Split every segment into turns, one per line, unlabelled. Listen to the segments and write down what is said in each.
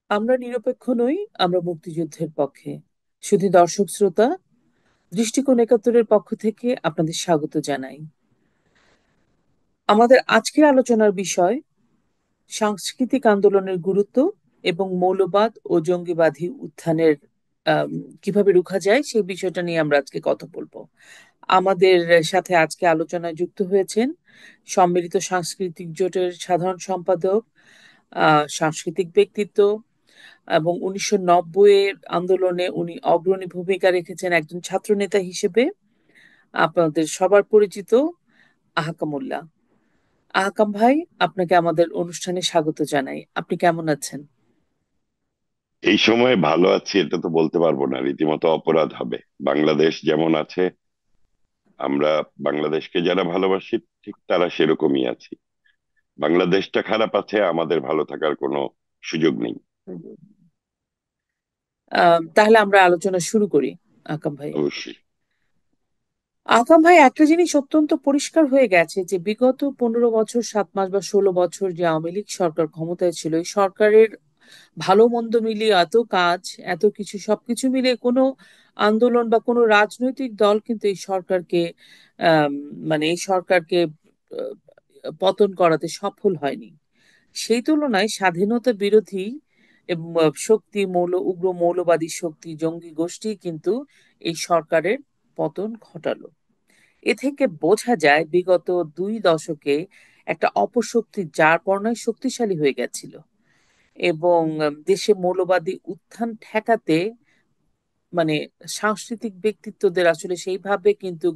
আমরা নিরপেক্ষ নই, আমরা মুক্তিযুদ্ধের পক্ষে। শুধু দর্শক শ্রোতা, দৃষ্টিকোণ একাত্তরের পক্ষ থেকে আপনাদের স্বাগত জানাই। আমাদের আজকের আলোচনার বিষয় সাংস্কৃতিক আন্দোলনের গুরুত্ব এবং মৌলবাদ ও জঙ্গিবাদী উত্থানের আম, কিভাবে রুখা যায় সেই বিষয়টা নিয়ে আমরা আজকে কথা বলবো। আমাদের সাথে আজকে আলোচনায় যুক্ত হয়েছেন সম্মিলিত সাংস্কৃতিক জোটের সাধারণ সম্পাদক, সাংস্কৃতিক ব্যক্তিত্ব এবং 1990 এর আন্দোলনে উনি অগ্রণী ভূমিকা রেখেছেন একজন ছাত্রনেতা হিসেবে। আপনাদের সবার পরিচিত আহকামুল্লাহ। আহকাম ভাই, আপনাকে আমাদের অনুষ্ঠানে স্বাগত জানাই। আপনি কেমন আছেন?
এই সময়ে ভালো আছি এটা তো বলতে পারবো না, রীতিমতো অপরাধ হবে। বাংলাদেশ যেমন আছে, আমরা বাংলাদেশকে যারা ভালোবাসি ঠিক তারা সেরকমই আছি। বাংলাদেশটা খারাপ আছে, আমাদের ভালো থাকার কোনো সুযোগ নেই।
তাহলে আমরা আলোচনা শুরু করি। আহকাম ভাই,
অবশ্যই।
আকাম ভাই, একটা জিনিস অত্যন্ত পরিষ্কার হয়ে গেছে যে বিগত 15 বছর, 7 মাস বা 16 বছর যে আওয়ামী লীগ সরকার ক্ষমতায় ছিল, এই সরকারের ভালো মন্দ মিলিয়ে এত কাজ, এত কিছু, সবকিছু মিলিয়ে কোনো আন্দোলন বা কোনো রাজনৈতিক দল কিন্তু এই সরকারকে আহ মানে এই সরকারকে আহ, পতন করাতে সফল হয়নি। সেই তুলনায় স্বাধীনতা বিরোধী এবং শক্তি, উগ্র মৌলবাদী শক্তি, জঙ্গি গোষ্ঠী কিন্তু এই সরকারের পতন ঘটালো। এ থেকে বোঝা যায় বিগত 2 দশকে একটা অপশক্তি যার পরনাই শক্তিশালী হয়ে গেছিল এবং দেশে মৌলবাদী উত্থান ঠেকাতে মানে সাংস্কৃতিক ব্যক্তিত্বদের আসলে সেইভাবে কিন্তু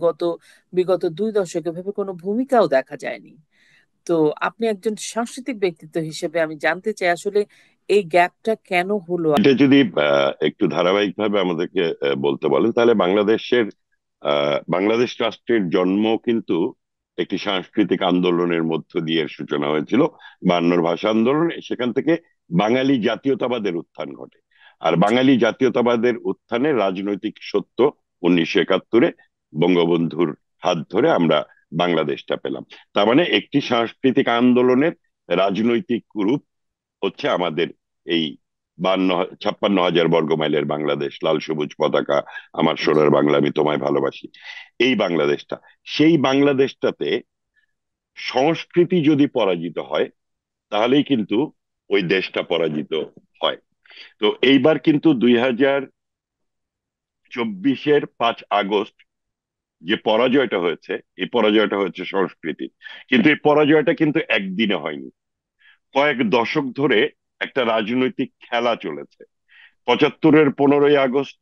বিগত 2 দশকে ভাবে কোনো ভূমিকাও দেখা যায়নি। তো আপনি একজন সাংস্কৃতিক ব্যক্তিত্ব হিসেবে আমি জানতে চাই আসলে এই গ্যাপটা কেন হলো।
এটা যদি একটু ধারাবাহিকভাবে আমাদেরকে বলতে বলেন, তাহলে বাংলাদেশ রাষ্ট্রের জন্ম কিন্তু একটি সাংস্কৃতিক আন্দোলনের মধ্য দিয়ে এর সূচনা হয়েছিল। 52 ভাষা আন্দোলন, সেখান থেকে বাঙালি জাতীয়তাবাদের উত্থান ঘটে। আর বাঙালি জাতীয়তাবাদের উত্থানের রাজনৈতিক সত্য 1971-এ বঙ্গবন্ধুর হাত ধরে আমরা বাংলাদেশটা পেলাম। তার মানে একটি সাংস্কৃতিক আন্দোলনের রাজনৈতিক রূপ হচ্ছে আমাদের এই 56,000 বর্গ মাইলের বাংলাদেশ, লাল সবুজ পতাকা, আমার সোনার বাংলা, আমি তোমায় ভালোবাসি। এই বাংলাদেশটা, সেই বাংলাদেশটাতে সংস্কৃতি যদি পরাজিত হয় তাহলেই কিন্তু ওই দেশটা পরাজিত হয়। তো এইবার কিন্তু 2024-এর 5 আগস্ট যে পরাজয়টা হয়েছে, এই পরাজয়টা হয়েছে সংস্কৃতি। কিন্তু এই পরাজয়টা কিন্তু একদিনে হয়নি, কয়েক দশক ধরে একটা রাজনৈতিক খেলা চলেছে। 75-এর 15ই আগস্ট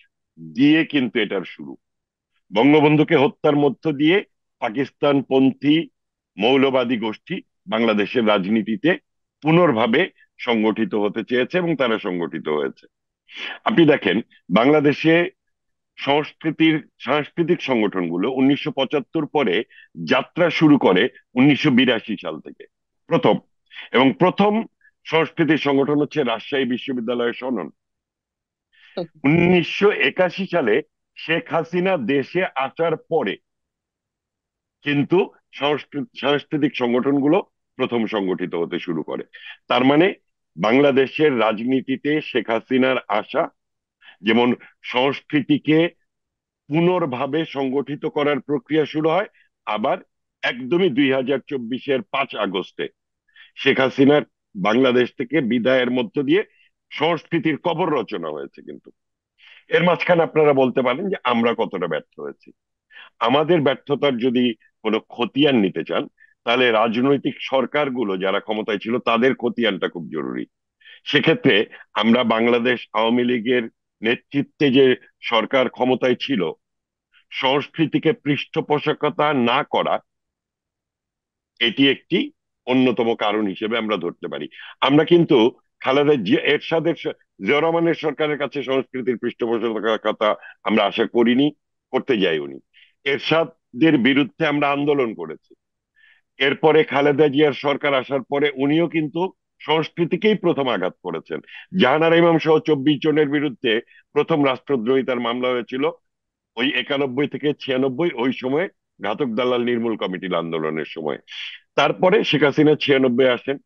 দিয়ে কিন্তু এটার শুরু। বঙ্গবন্ধুকে হত্যার মধ্য দিয়ে পাকিস্তানপন্থী মৌলবাদী গোষ্ঠী বাংলাদেশের রাজনীতিতে পুনর্ভাবে সংগঠিত হতে চেয়েছে এবং তারা সংগঠিত হয়েছে। আপনি দেখেন, বাংলাদেশে সাংস্কৃতিক সংগঠনগুলো 1975 পরে যাত্রা শুরু করে 1982 সাল থেকে। প্রথম প্রথম সাংস্কৃতিক সংগঠন হচ্ছে রাজশাহী বিশ্ববিদ্যালয়ের সনদ। 1981 সালে শেখ হাসিনা দেশে আসার পরে কিন্তু সাংস্কৃতিক সংগঠনগুলো প্রথম সংগঠিত হতে শুরু করে। তার মানে বাংলাদেশের রাজনীতিতে শেখ হাসিনার আসা যেমন সংস্কৃতিকে পুনর্ভাবে সংগঠিত করার প্রক্রিয়া শুরু হয়, আবার একদমই 2024-এর 5 আগস্টে শেখ হাসিনার বাংলাদেশ থেকে বিদায়ের মধ্য দিয়ে সংস্কৃতির কবর রচনা হয়েছে। কিন্তু এর মাঝখানে আপনারা বলতে পারেন যে আমরা কতটা ব্যর্থ হয়েছি। আমাদের ব্যর্থতার যদি কোনো খতিয়ান নিতে চান, তাহলে রাজনৈতিক সরকারগুলো যারা ক্ষমতায় ছিল তাদের খতিয়ানটা খুব জরুরি। সেক্ষেত্রে আমরা বাংলাদেশ আওয়ামী লীগের নেতৃত্বে যে সরকার ক্ষমতায় ছিল, সংস্কৃতিকে পৃষ্ঠপোষকতা না করা, এটি একটি অন্যতম কারণ হিসেবে আমরা ধরতে পারি। আমরা কিন্তু জিয়া রহমানের সরকারের কাছে সংস্কৃতির পৃষ্ঠপোষকতা আমরা আশা করিনি, করতে যাই উনি। এরশাদের বিরুদ্ধে আমরা আন্দোলন করেছি। এরপরে খালেদা জিয়ার সরকার আসার পরে উনিও কিন্তু সংস্কৃতিকেই প্রথম আঘাত করেছেন। জাহানারা ইমাম সহ 24 জনের বিরুদ্ধে প্রথম রাষ্ট্রদ্রোহিতার মামলা হয়েছিল ওই 91 থেকে 96, ওই সময় ঘাতক দালাল নির্মূল কমিটির আন্দোলনের সময়। তারপরে শেখ হাসিনা 96 আসেন,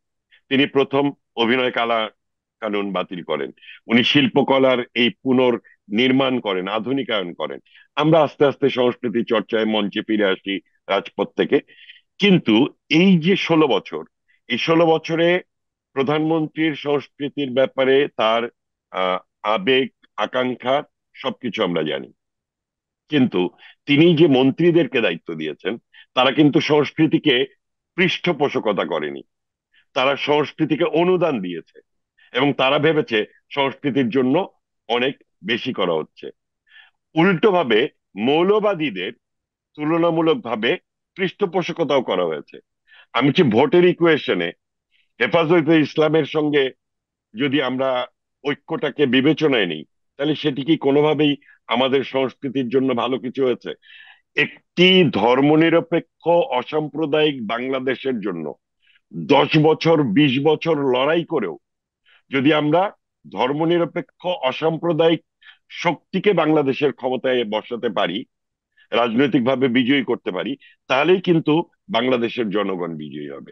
তিনি প্রথম অভিনয় কানুন বাতিল করেন, উনি শিল্পকলার এই পুনর্নির্মাণ করেন, আধুনিকায়ন করেন। আমরা আস্তে আস্তে সংস্কৃতি চর্চায় মঞ্চে ফিরে আসি রাজপথ থেকে। কিন্তু এই যে 16 বছর, এই 16 বছরে প্রধানমন্ত্রীর সংস্কৃতির ব্যাপারে তার আহ আবেগ, আকাঙ্ক্ষা সবকিছু আমরা জানি। কিন্তু তিনি যে মন্ত্রীদেরকে দায়িত্ব দিয়েছেন, তারা কিন্তু সংস্কৃতিকে পৃষ্ঠপোষকতা করেনি, তারা সংস্কৃতিকে অনুদান দিয়েছে এবং তারা ভেবেছে সংস্কৃতির জন্য অনেক বেশি করা হচ্ছে। উল্টো ভাবে মৌলবাদীদের তুলনামূলকভাবে পৃষ্ঠপোষকতাও করা হয়েছে। আমি কি ভোটের ইকুয়েশনে হেফাজতে ইসলামের সঙ্গে যদি আমরা ঐক্যটাকে বিবেচনায় নিই, তাহলে সেটি কি কোনোভাবেই আমাদের সংস্কৃতির জন্য ভালো কিছু হয়েছে? একটি ধর্মনিরপেক্ষ অসাম্প্রদায়িক বাংলাদেশের জন্য 10 বছর 20 বছর লড়াই করেও যদি আমরা ধর্মনিরপেক্ষ অসাম্প্রদায়িক শক্তিকে বাংলাদেশের ক্ষমতায় বসাতে পারি, রাজনৈতিকভাবে বিজয়ী করতে পারি, তাহলেই কিন্তু বাংলাদেশের জনগণ বিজয়ী হবে।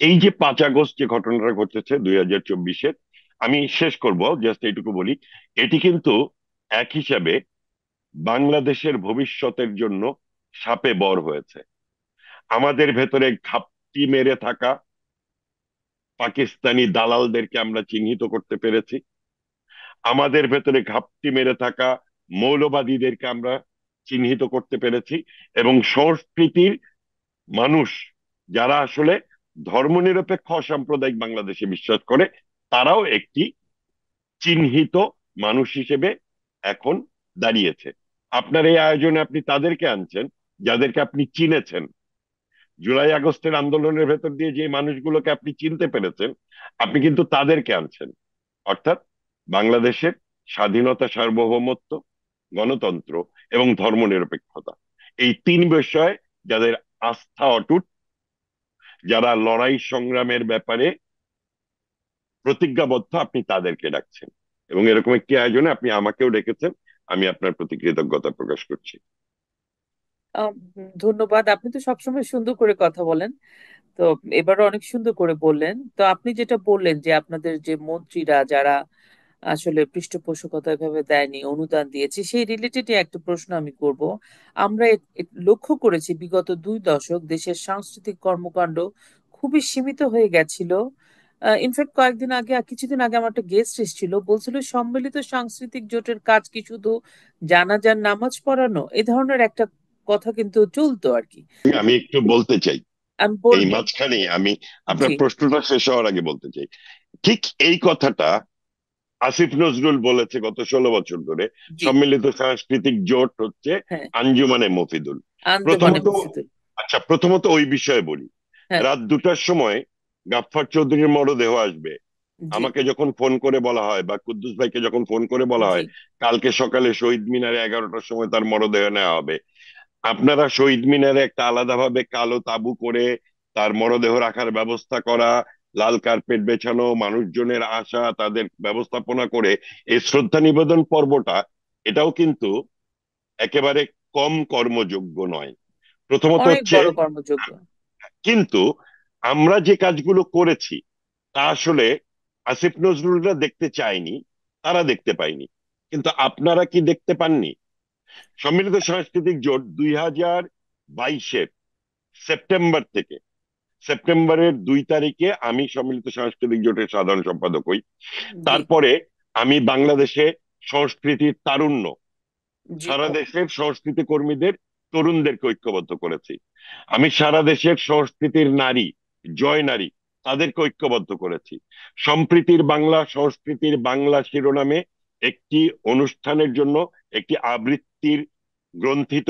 এই যে 5 আগস্ট যে ঘটনাটা ঘটেছে 2024-এর, আমি শেষ করব, জাস্ট এইটুকু বলি, এটি কিন্তু এক হিসাবে বাংলাদেশের ভবিষ্যতের জন্য শাপে বর হয়েছে। আমাদের ভেতরে ঘাপটি মেরে থাকা পাকিস্তানি দালালদেরকে আমরা চিহ্নিত করতে পেরেছি, আমাদের ভেতরে ঘাপটি মেরে থাকা মৌলবাদীদেরকে আমরা চিহ্নিত করতে পেরেছি, এবং সংস্কৃতির মানুষ যারা আসলে ধর্মনিরপেক্ষ অসাম্প্রদায়িক বাংলাদেশে বিশ্বাস করে, তারাও একটি চিহ্নিত মানুষ হিসেবে এখন দাঁড়িয়েছে। আপনার এই আয়োজনে আপনি তাদেরকে আনছেন যাদেরকে আপনি চিনেছেন। জুলাই আগস্টের আন্দোলনের ভেতর দিয়ে যে মানুষগুলোকে আপনি চিনতে পেরেছেন, আপনি কিন্তু তাদেরকে আনছেন। অর্থাৎ বাংলাদেশের স্বাধীনতা, সার্বভৌমত্ব, গণতন্ত্র এবং ধর্মনিরপেক্ষতা, এই 3 বিষয়ে যাদের আস্থা অটুট, যারা লড়াই সংগ্রামের ব্যাপারে প্রতিজ্ঞাবদ্ধ, আপনি তাদেরকে ডাকছেন। এবং এরকম একটি আয়োজনে আপনি আমাকেও ডেকেছেন, আমি আপনার প্রতি কৃতজ্ঞতা প্রকাশ করছি।
আম, ধন্যবাদ। আপনি তো সবসময় সুন্দর করে কথা বলেন। তো এবারও অনেক সুন্দর করে বললেন। তো আপনি যেটা বললেন যে আপনাদের যে মন্ত্রীরা যারা আসলে পৃষ্ঠপোষকতা এভাবে দেয়নি, অনুদান দিয়েছে, সেই রিলেটেড একটা প্রশ্ন আমি করব। আমরা লক্ষ্য করেছি বিগত 2 দশক দেশের সাংস্কৃতিক কর্মকাণ্ড খুবই সীমিত হয়ে গেছিল। ইনফ্যাক্ট কয়েকদিন আগে, কিছুদিন আগে আমার একটা গেস্ট এসেছিল, বলছিল সম্মিলিত সাংস্কৃতিক জোটের কাজ কি শুধু জানাজার নামাজ পড়ানো, এই ধরনের একটা কথা কিন্তু চলতো আর কি।
আমি একটু বলতে চাই,
আমি
এই
বলবো।
মাঝখানে আমি আপনার
জি।
প্রশ্নটা শেষ হওয়ার আগে বলতে চাই, ঠিক এই কথাটা আসিফ নজরুল বলেছে গত 16 বছর ধরে।
জি।
সম্মিলিত সাংস্কৃতিক জোট হচ্ছে
হ্যাঁ।
আঞ্জুমানে মফিদুল।
আন্দামানে
প্রথমত,
মফিদুল।
আচ্ছা, প্রথমত ওই বিষয়ে বলি।
হ্যাঁ।
রাত 2টার সময় গাফফার চৌধুরীর মরদেহ আসবে,
জি।
আমাকে যখন ফোন করে বলা হয়, বা কুদ্দুস ভাইকে যখন ফোন করে বলা
জি।
হয় কালকে সকালে শহীদ মিনারে 11টার সময় তার মরদেহ নেওয়া হবে, আপনারা শহীদ মিনারে একটা আলাদাভাবে কালো তাবু করে তার মরদেহ রাখার ব্যবস্থা করা, লাল কার্পেট বেছানো, মানুষজনের আসা, তাদের ব্যবস্থাপনা করে এই শ্রদ্ধা নিবেদন পর্বটা, এটাও কিন্তু একেবারে কম কর্মযোগ্য নয়। প্রথমত
অনেক
হচ্ছে,
বড় কর্মযোগ্য।
কিন্তু আমরা যে কাজগুলো করেছি তা আসলে আসিফ নজরুলরা দেখতে চায়নি, তারা দেখতে পায়নি। কিন্তু আপনারা কি দেখতে পাননি? সম্মিলিত সাংস্কৃতিক জোট 2022-এর সেপ্টেম্বর থেকে, সেপ্টেম্বরের 2 তারিখে আমি সম্মিলিত সাংস্কৃতিক জোটের সাধারণ সম্পাদক হই।
জি।
তারপরে আমি বাংলাদেশে সংস্কৃতির তারুণ্য,
জি।
সারা দেশের সংস্কৃতি কর্মীদের, তরুণদেরকে ঐক্যবদ্ধ করেছি। আমি সারা দেশের সংস্কৃতির নারী, জয় নারী, তাদেরকে ঐক্যবদ্ধ করেছি। সম্প্রীতির বাংলা, সংস্কৃতির বাংলা শিরোনামে একটি অনুষ্ঠানের জন্য একটি আবৃত্তির গ্রন্থিত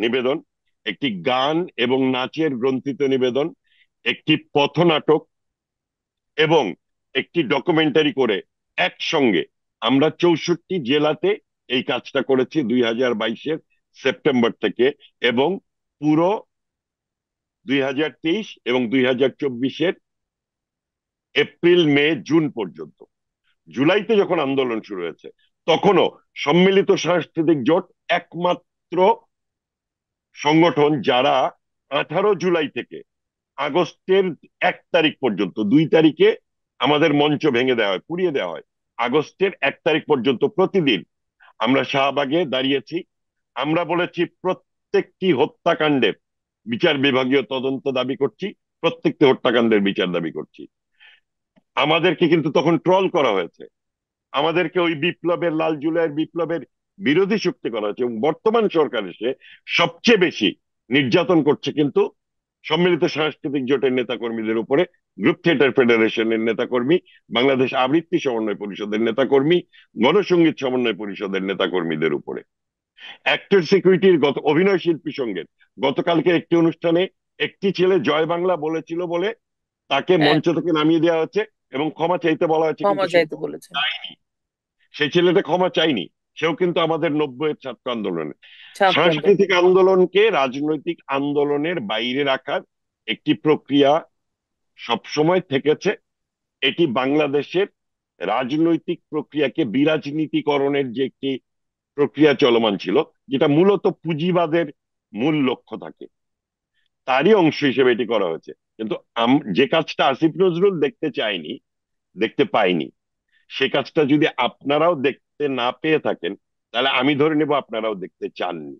নিবেদন, একটি গান এবং নাচের গ্রন্থিত নিবেদন, একটি পথনাটক এবং একটি ডকুমেন্টারি করে একসঙ্গে আমরা 64 জেলাতে এই কাজটা করেছি 2022-এর সেপ্টেম্বর থেকে, এবং পুরো 2023 এবং 2024-এর এপ্রিল মে জুন পর্যন্ত। জুলাইতে যখন আন্দোলন শুরু হয়েছে, তখনও সম্মিলিত সাংস্কৃতিক জোট একমাত্র সংগঠন যারা 18 জুলাই থেকে আগস্টের 1 তারিখ পর্যন্ত, 2 তারিখে আমাদের মঞ্চ ভেঙে দেওয়া হয়, পুড়িয়ে দেওয়া হয়। আগস্টের 1 তারিখ পর্যন্ত প্রতিদিন আমরা শাহবাগে দাঁড়িয়েছি। আমরা বলেছি প্রত্যেকটি হত্যাকাণ্ডের বিচার বিভাগীয় তদন্ত দাবি করছি, প্রত্যেকটি হত্যাকাণ্ডের বিচার দাবি করছি। আমাদেরকে কিন্তু তখন ট্রল করা হয়েছে, আমাদেরকে ওই বিপ্লবের, লাল জুলাইয়ের বিপ্লবের বিরোধী শক্তি করা হয়েছে। এবং বর্তমান সরকার এসে সবচেয়ে বেশি নির্যাতন করছে কিন্তু সম্মিলিত সাংস্কৃতিক জোটের নেতাকর্মীদের উপরে, গ্রুপ থিয়েটার ফেডারেশনের নেতাকর্মী, বাংলাদেশ আবৃত্তি সমন্বয় পরিষদের নেতাকর্মী, গণসংগীত সমন্বয় পরিষদের নেতাকর্মীদের উপরে। অ্যাক্টর সিকিউরিটির অভিনয় শিল্পী সঙ্গের গতকালকে একটি অনুষ্ঠানে একটি ছেলে জয় বাংলা বলেছিল বলে তাকে
হ্যাঁ,
মঞ্চ থেকে নামিয়ে দেওয়া হচ্ছে এবং ক্ষমা চাইতে বলা হয়েছে,
ক্ষমা
কিন্তু সে
চাইতে
ক্ষমা
বলেছেন।
চায়নি। সেই ছেলেটা ক্ষমা চাইনি। সেও কিন্তু আমাদের 90-এর ছাত্র আন্দোলনে,
ছাত্র আন্দোলন।
সাংস্কৃতিক আন্দোলনকে রাজনৈতিক আন্দোলনের বাইরে রাখার একটি প্রক্রিয়া সবসময় থেকেছে। এটি বাংলাদেশের রাজনৈতিক প্রক্রিয়াকে বিরাজনীতিকরণের যে একটি প্রক্রিয়া চলমান ছিল, যেটা মূলত পুঁজিবাদের মূল লক্ষ্য থাকে, তারই অংশ হিসেবে এটি করা হয়েছে। কিন্তু যে কাজটা আসিফ নজরুল দেখতে চায়নি, দেখতে পাইনি, সে কাজটা যদি আপনারাও দেখতে না পেয়ে থাকেন, তাহলে আমি ধরে নেব আপনারাও দেখতে চাননি।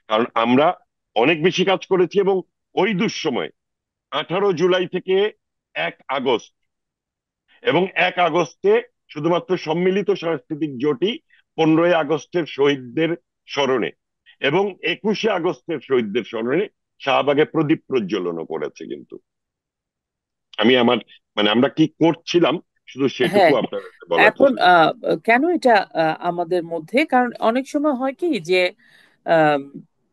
কারণ আমরা অনেক বেশি কাজ করেছি এবং ওই দুঃসময় 18 জুলাই থেকে 1 আগস্ট, এবং 1 আগস্টে শুধুমাত্র সম্মিলিত সাংস্কৃতিক জোটই 15ই আগস্টের শহীদদের স্মরণে এবং 21শে আগস্টের শহীদদের স্মরণে শাহবাগে প্রদীপ প্রজ্বলনও করেছে। কিন্তু আমি আমার, মানে আমরা কি করছিলাম শুধু সেটুকু
হ্যাঁ,
আপনার বলার
এখন
চেষ্টা করছি।
কেন এটা আমাদের মধ্যে, কারণ অনেক সময় হয় কি যে আম,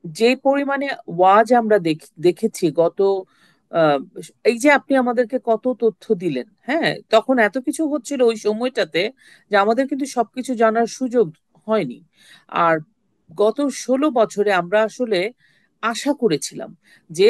যে পরিমাণে ওয়াজ আমরা দেখেছি গত আহ, এই যে আপনি আমাদেরকে কত তথ্য দিলেন, হ্যাঁ, তখন এত কিছু হচ্ছিল ওই সময়টাতে যে আমাদের কিন্তু সবকিছু জানার সুযোগ হয়নি। আর গত 16 বছরে আমরা আসলে আশা করেছিলাম যে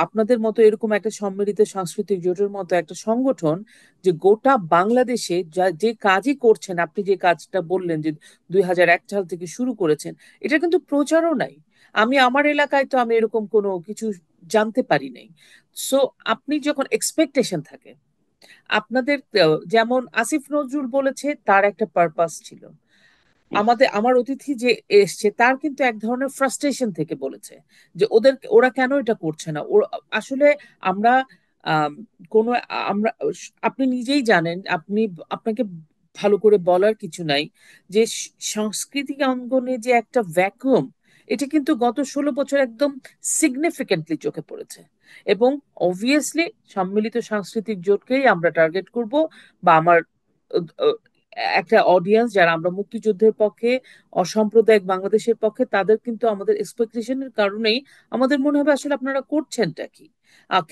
আপনাদের মতো এরকম একটা সম্মিলিত সাংস্কৃতিক জোটের মতো একটা সংগঠন যে গোটা বাংলাদেশে যে কাজই করছেন, আপনি যে কাজটা বললেন যে 2001 সাল থেকে শুরু করেছেন, এটা কিন্তু প্রচারও নাই। আমি আমার এলাকায় তো আমি এরকম কোনো কিছু জানতে পারি নাই। সো আপনি যখন এক্সপেকটেশন থাকে আপনাদের, যেমন আসিফ নজরুল বলেছে তার একটা পারপাস ছিল, আমার অতিথি যে এসছে তার কিন্তু এক ধরনের ফ্রাস্ট্রেশন থেকে বলেছে যে ওরা কেন এটা করছে না। ওরা আসলে আমরা আম, কোনো আমরা আপনি নিজেই জানেন, আপনাকে ভালো করে বলার কিছু নাই যে সাংস্কৃতিক অঙ্গনে যে একটা ভ্যাকুয়াম, এটা কিন্তু গত 16 বছর একদম সিগনিফিকেন্টলি চোখে পড়েছে। এবং অবভিয়াসলি সম্মিলিত সাংস্কৃতিক জোটকেই আমরা টার্গেট করব, বা আমার একটা অডিয়েন্স যারা আমরা মুক্তিযুদ্ধের পক্ষে, অসাম্প্রদায়িক বাংলাদেশের পক্ষে, তাদের কিন্তু আমাদের এক্সপেকটেশনের কারণেই আমাদের মনে হবে আসলে আপনারা করছেনটা কি,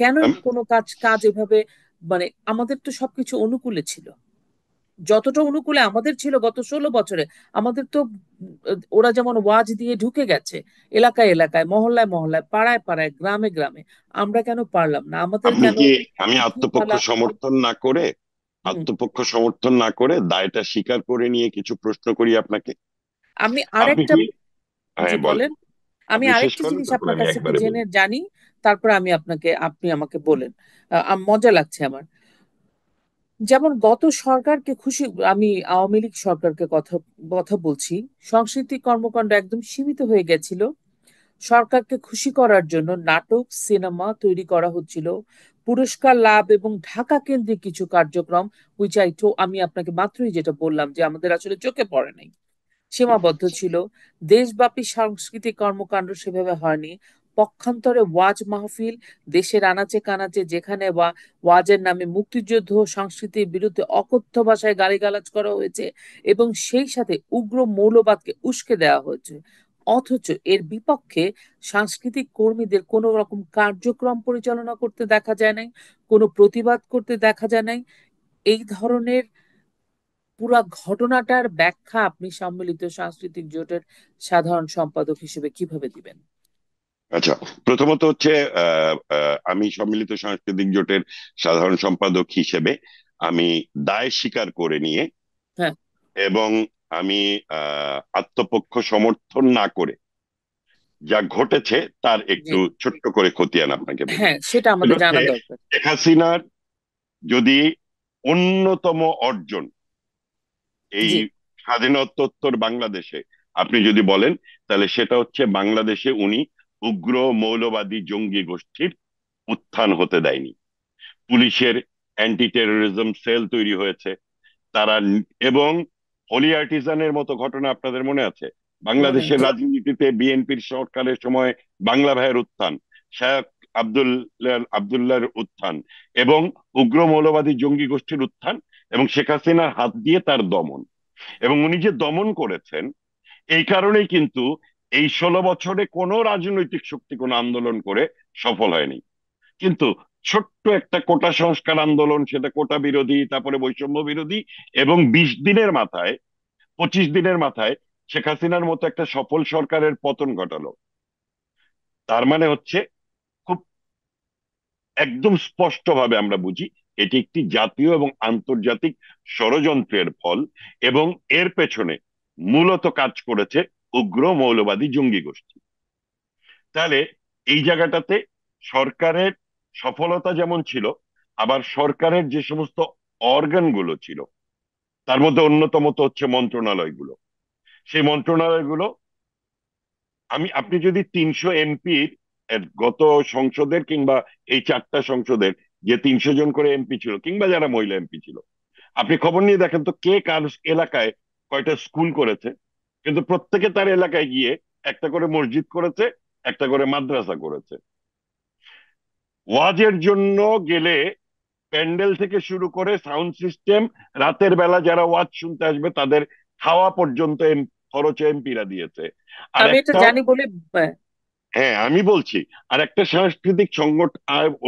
কেন
আমি
কোনো কাজ কাজ এভাবে, মানে আমাদের তো সবকিছু অনুকূলে ছিল, যতটা অনুকূলে আমাদের ছিল গত 16 বছরে। আমাদের তো ওরা যেমন ওয়াজ দিয়ে ঢুকে গেছে এলাকায় এলাকায়, মহল্লায় মহল্লায়, পাড়ায় পাড়ায়, গ্রামে গ্রামে, আমরা কেন পারলাম না? আমাদের
আপনি
কেন
কি, আমি আত্মপক্ষ
নীতিমালা?
সমর্থন না করে,
হুম।
আত্মপক্ষ সমর্থন না করে দায়টা স্বীকার করে নিয়ে কিছু প্রশ্ন করি আপনাকে।
আমি
আপনি
আরেকটা,
কি,
জি
হ্যাঁ বলেন,
বলেন। আমি
আপনি শেষ
আরেকটা
করেন
জিনিস
তারপর
আপনার
আমি
কাছ থেকে
একবারে
জেনে
বলি।
জানি, তারপর আপনি আমাকে বলেন। মজা লাগছে আমার। যেমন গত সরকারকে খুশি, আমি আওয়ামী লীগ সরকারকে কথা কথা বলছি, সাংস্কৃতিক কর্মকাণ্ড একদম সীমিত হয়ে গেছিল। সরকারকে খুশি করার জন্য নাটক, সিনেমা তৈরি করা হচ্ছিল, পুরস্কার লাভ এবং ঢাকা কেন্দ্রিক কিছু কার্যক্রম, আমি আপনাকে মাত্রই যেটা বললাম যে আমাদের আসলে চোখে পড়ে নাই, সীমাবদ্ধ ছিল। দেশব্যাপী সাংস্কৃতিক কর্মকাণ্ড সেভাবে হয়নি। পক্ষান্তরে ওয়াজ মাহফিল, দেশের আনাচে কানাচে যেখানে ওয়াজের নামে মুক্তিযুদ্ধ ও সংস্কৃতির বিরুদ্ধে অকথ্য ভাষায় গালিগালাজ করা হয়েছে এবং সেই সাথে উগ্র মৌলবাদকে উস্কে দেওয়া হয়েছে। অথচ এর বিপক্ষে সাংস্কৃতিক কর্মীদের কোনো রকম কার্যক্রম পরিচালনা করতে দেখা যায় নাই, কোনো প্রতিবাদ করতে দেখা যায় নাই। এই ধরনের পুরা ঘটনাটার ব্যাখ্যা আপনি সম্মিলিত সাংস্কৃতিক জোটের সাধারণ সম্পাদক হিসেবে কিভাবে দিবেন?
আচ্ছা, প্রথমত হচ্ছে আমি সম্মিলিত সাংস্কৃতিক জোটের সাধারণ সম্পাদক হিসেবে আমি দায় স্বীকার করে নিয়ে,
হ্যাঁ।
এবং আমি আত্মপক্ষ সমর্থন না করে যা ঘটেছে তার
জি।
একটু ছোট্ট করে খতিয়ান আপনাকে বলি।
হ্যাঁ, সেটা
সেটা
আমাদের
হচ্ছে
জানা দরকার।
শেখ হাসিনার যদি অন্যতম অর্জন এই
জি।
স্বাধীনতোত্তর বাংলাদেশে আপনি যদি বলেন, তাহলে সেটা হচ্ছে বাংলাদেশে উনি উগ্র মৌলবাদী জঙ্গি গোষ্ঠীর উত্থান হতে দেয়নি। পুলিশের অ্যান্টি টেরোরিজম সেল তৈরি হয়েছে, তারা এবং হোলি আর্টিজানের মতো ঘটনা আপনাদের মনে আছে?
মনে
বাংলাদেশের
আছে।
রাজনীতিতে বিএনপির সরকারের সময় বাংলা ভাইয়ের উত্থান, শেখ আব্দুল্লাহর উত্থান, এবং উগ্র মৌলবাদী জঙ্গি গোষ্ঠীর উত্থান, এবং শেখ হাসিনার হাত দিয়ে তার দমন। এবং উনি যে দমন করেছেন, এই কারণেই কিন্তু এই 16 বছরে কোনো রাজনৈতিক শক্তি কোনো আন্দোলন করে সফল হয়নি। কিন্তু ছোট্ট একটা কোটা সংস্কার আন্দোলন, সেটা কোটা বিরোধী, তারপরে বৈষম্য বিরোধী, এবং 20 দিনের মাথায়, 25 দিনের মাথায় শেখ হাসিনার মতো একটা সফল সরকারের পতন ঘটালো। তার মানে হচ্ছে, খুব একদম স্পষ্টভাবে আমরা বুঝি এটি একটি জাতীয় এবং আন্তর্জাতিক ষড়যন্ত্রের ফল, এবং এর পেছনে মূলত কাজ করেছে উগ্র মৌলবাদী জঙ্গি গোষ্ঠী। তাহলে এই জায়গাটাতে সরকারের সফলতা যেমন ছিল, আবার সরকারের যে সমস্ত অর্গান গুলো ছিল, তার মধ্যে অন্যতম তো হচ্ছে মন্ত্রণালয়গুলো। সেই মন্ত্রণালয়গুলো, আপনি যদি 300 এমপির, গত সংসদের কিংবা এই 4টা সংসদের যে 300 জন করে এমপি ছিল, কিংবা যারা মহিলা এমপি ছিল, আপনি খবর নিয়ে দেখেন তো কে কার এলাকায় কয়টা স্কুল করেছে। কিন্তু প্রত্যেকে তার এলাকায় গিয়ে একটা করে মসজিদ করেছে, একটা করে মাদ্রাসা করেছে। ওয়াজের জন্য গেলে প্যান্ডেল থেকে শুরু করে সাউন্ড সিস্টেম, রাতের বেলা যারা ওয়াজ শুনতে আসবে তাদের খাওয়া পর্যন্ত খরচ এমপিরা দিয়েছে। আর
আমি এটা
একটা,
জানি বলে। আহ,
হ্যাঁ আমি বলছি, আর একটা সাংস্কৃতিক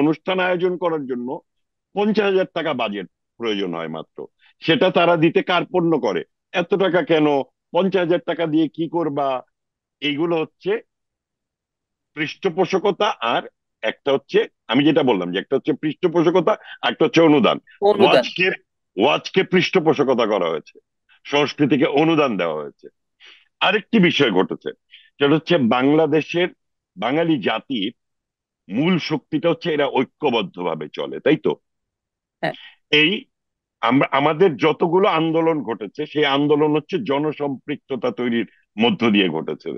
অনুষ্ঠান আয়োজন করার জন্য 50,000 টাকা বাজেট প্রয়োজন হয় মাত্র। সেটা তারা দিতে কার্পণ্য করে। এত টাকা কেন, 50,000 টাকা দিয়ে কি করবা? এইগুলো হচ্ছে পৃষ্ঠপোষকতা। আর একটা হচ্ছে, আমি যেটা বললাম যে একটা হচ্ছে পৃষ্ঠপোষকতা, আর একটা হচ্ছে অনুদান।
অনুদান।
ওয়াজকে ওয়াজকে পৃষ্ঠপোষকতা করা হয়েছে, সংস্কৃতিকে অনুদান দেওয়া হয়েছে। আরেকটি বিষয় ঘটেছে, সেটা হচ্ছে বাংলাদেশের বাঙালি জাতির মূল শক্তিটা হচ্ছে এরা ঐক্যবদ্ধভাবে চলে, তাই তো?
হ্যাঁ।
এই আমাদের যতগুলো আন্দোলন ঘটেছে, সেই আন্দোলন হচ্ছে জনসম্পৃক্ততা তৈরির মধ্য দিয়ে ঘটেছে।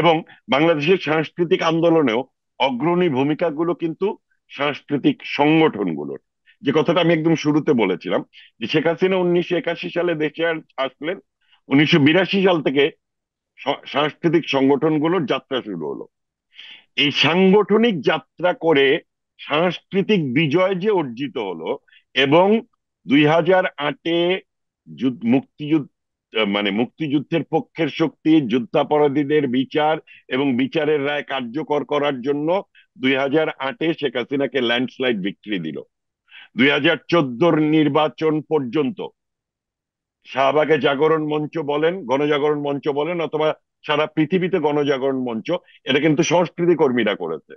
এবং বাংলাদেশের সাংস্কৃতিক আন্দোলনেও অগ্রণী ভূমিকাগুলো কিন্তু সাংস্কৃতিক সংগঠনগুলোর। যে কথাটা আমি একদম শুরুতে বলেছিলাম, যে শেখ হাসিনা 1981 সালে দেশে আসলেন, 1982 সাল থেকে সাংস্কৃতিক সংগঠনগুলোর যাত্রা শুরু হলো। এই সাংগঠনিক যাত্রা করে সাংস্কৃতিক বিজয় যে অর্জিত হলো, এবং 2008-এ মুক্তিযুদ্ধ, মানে মুক্তিযুদ্ধের পক্ষের শক্তি, যুদ্ধাপরাধীদের বিচার এবং বিচারের রায় কার্যকর করার জন্য 2008-এ শেখ হাসিনাকে ল্যান্ডস্লাইড ভিক্টরি দিল। 2014-র নির্বাচন পর্যন্ত শাহবাগে জাগরণ মঞ্চ বলেন, গণজাগরণ মঞ্চ বলেন, অথবা সারা পৃথিবীতে গণজাগরণ মঞ্চ, এটা কিন্তু সংস্কৃতি কর্মীরা করেছে।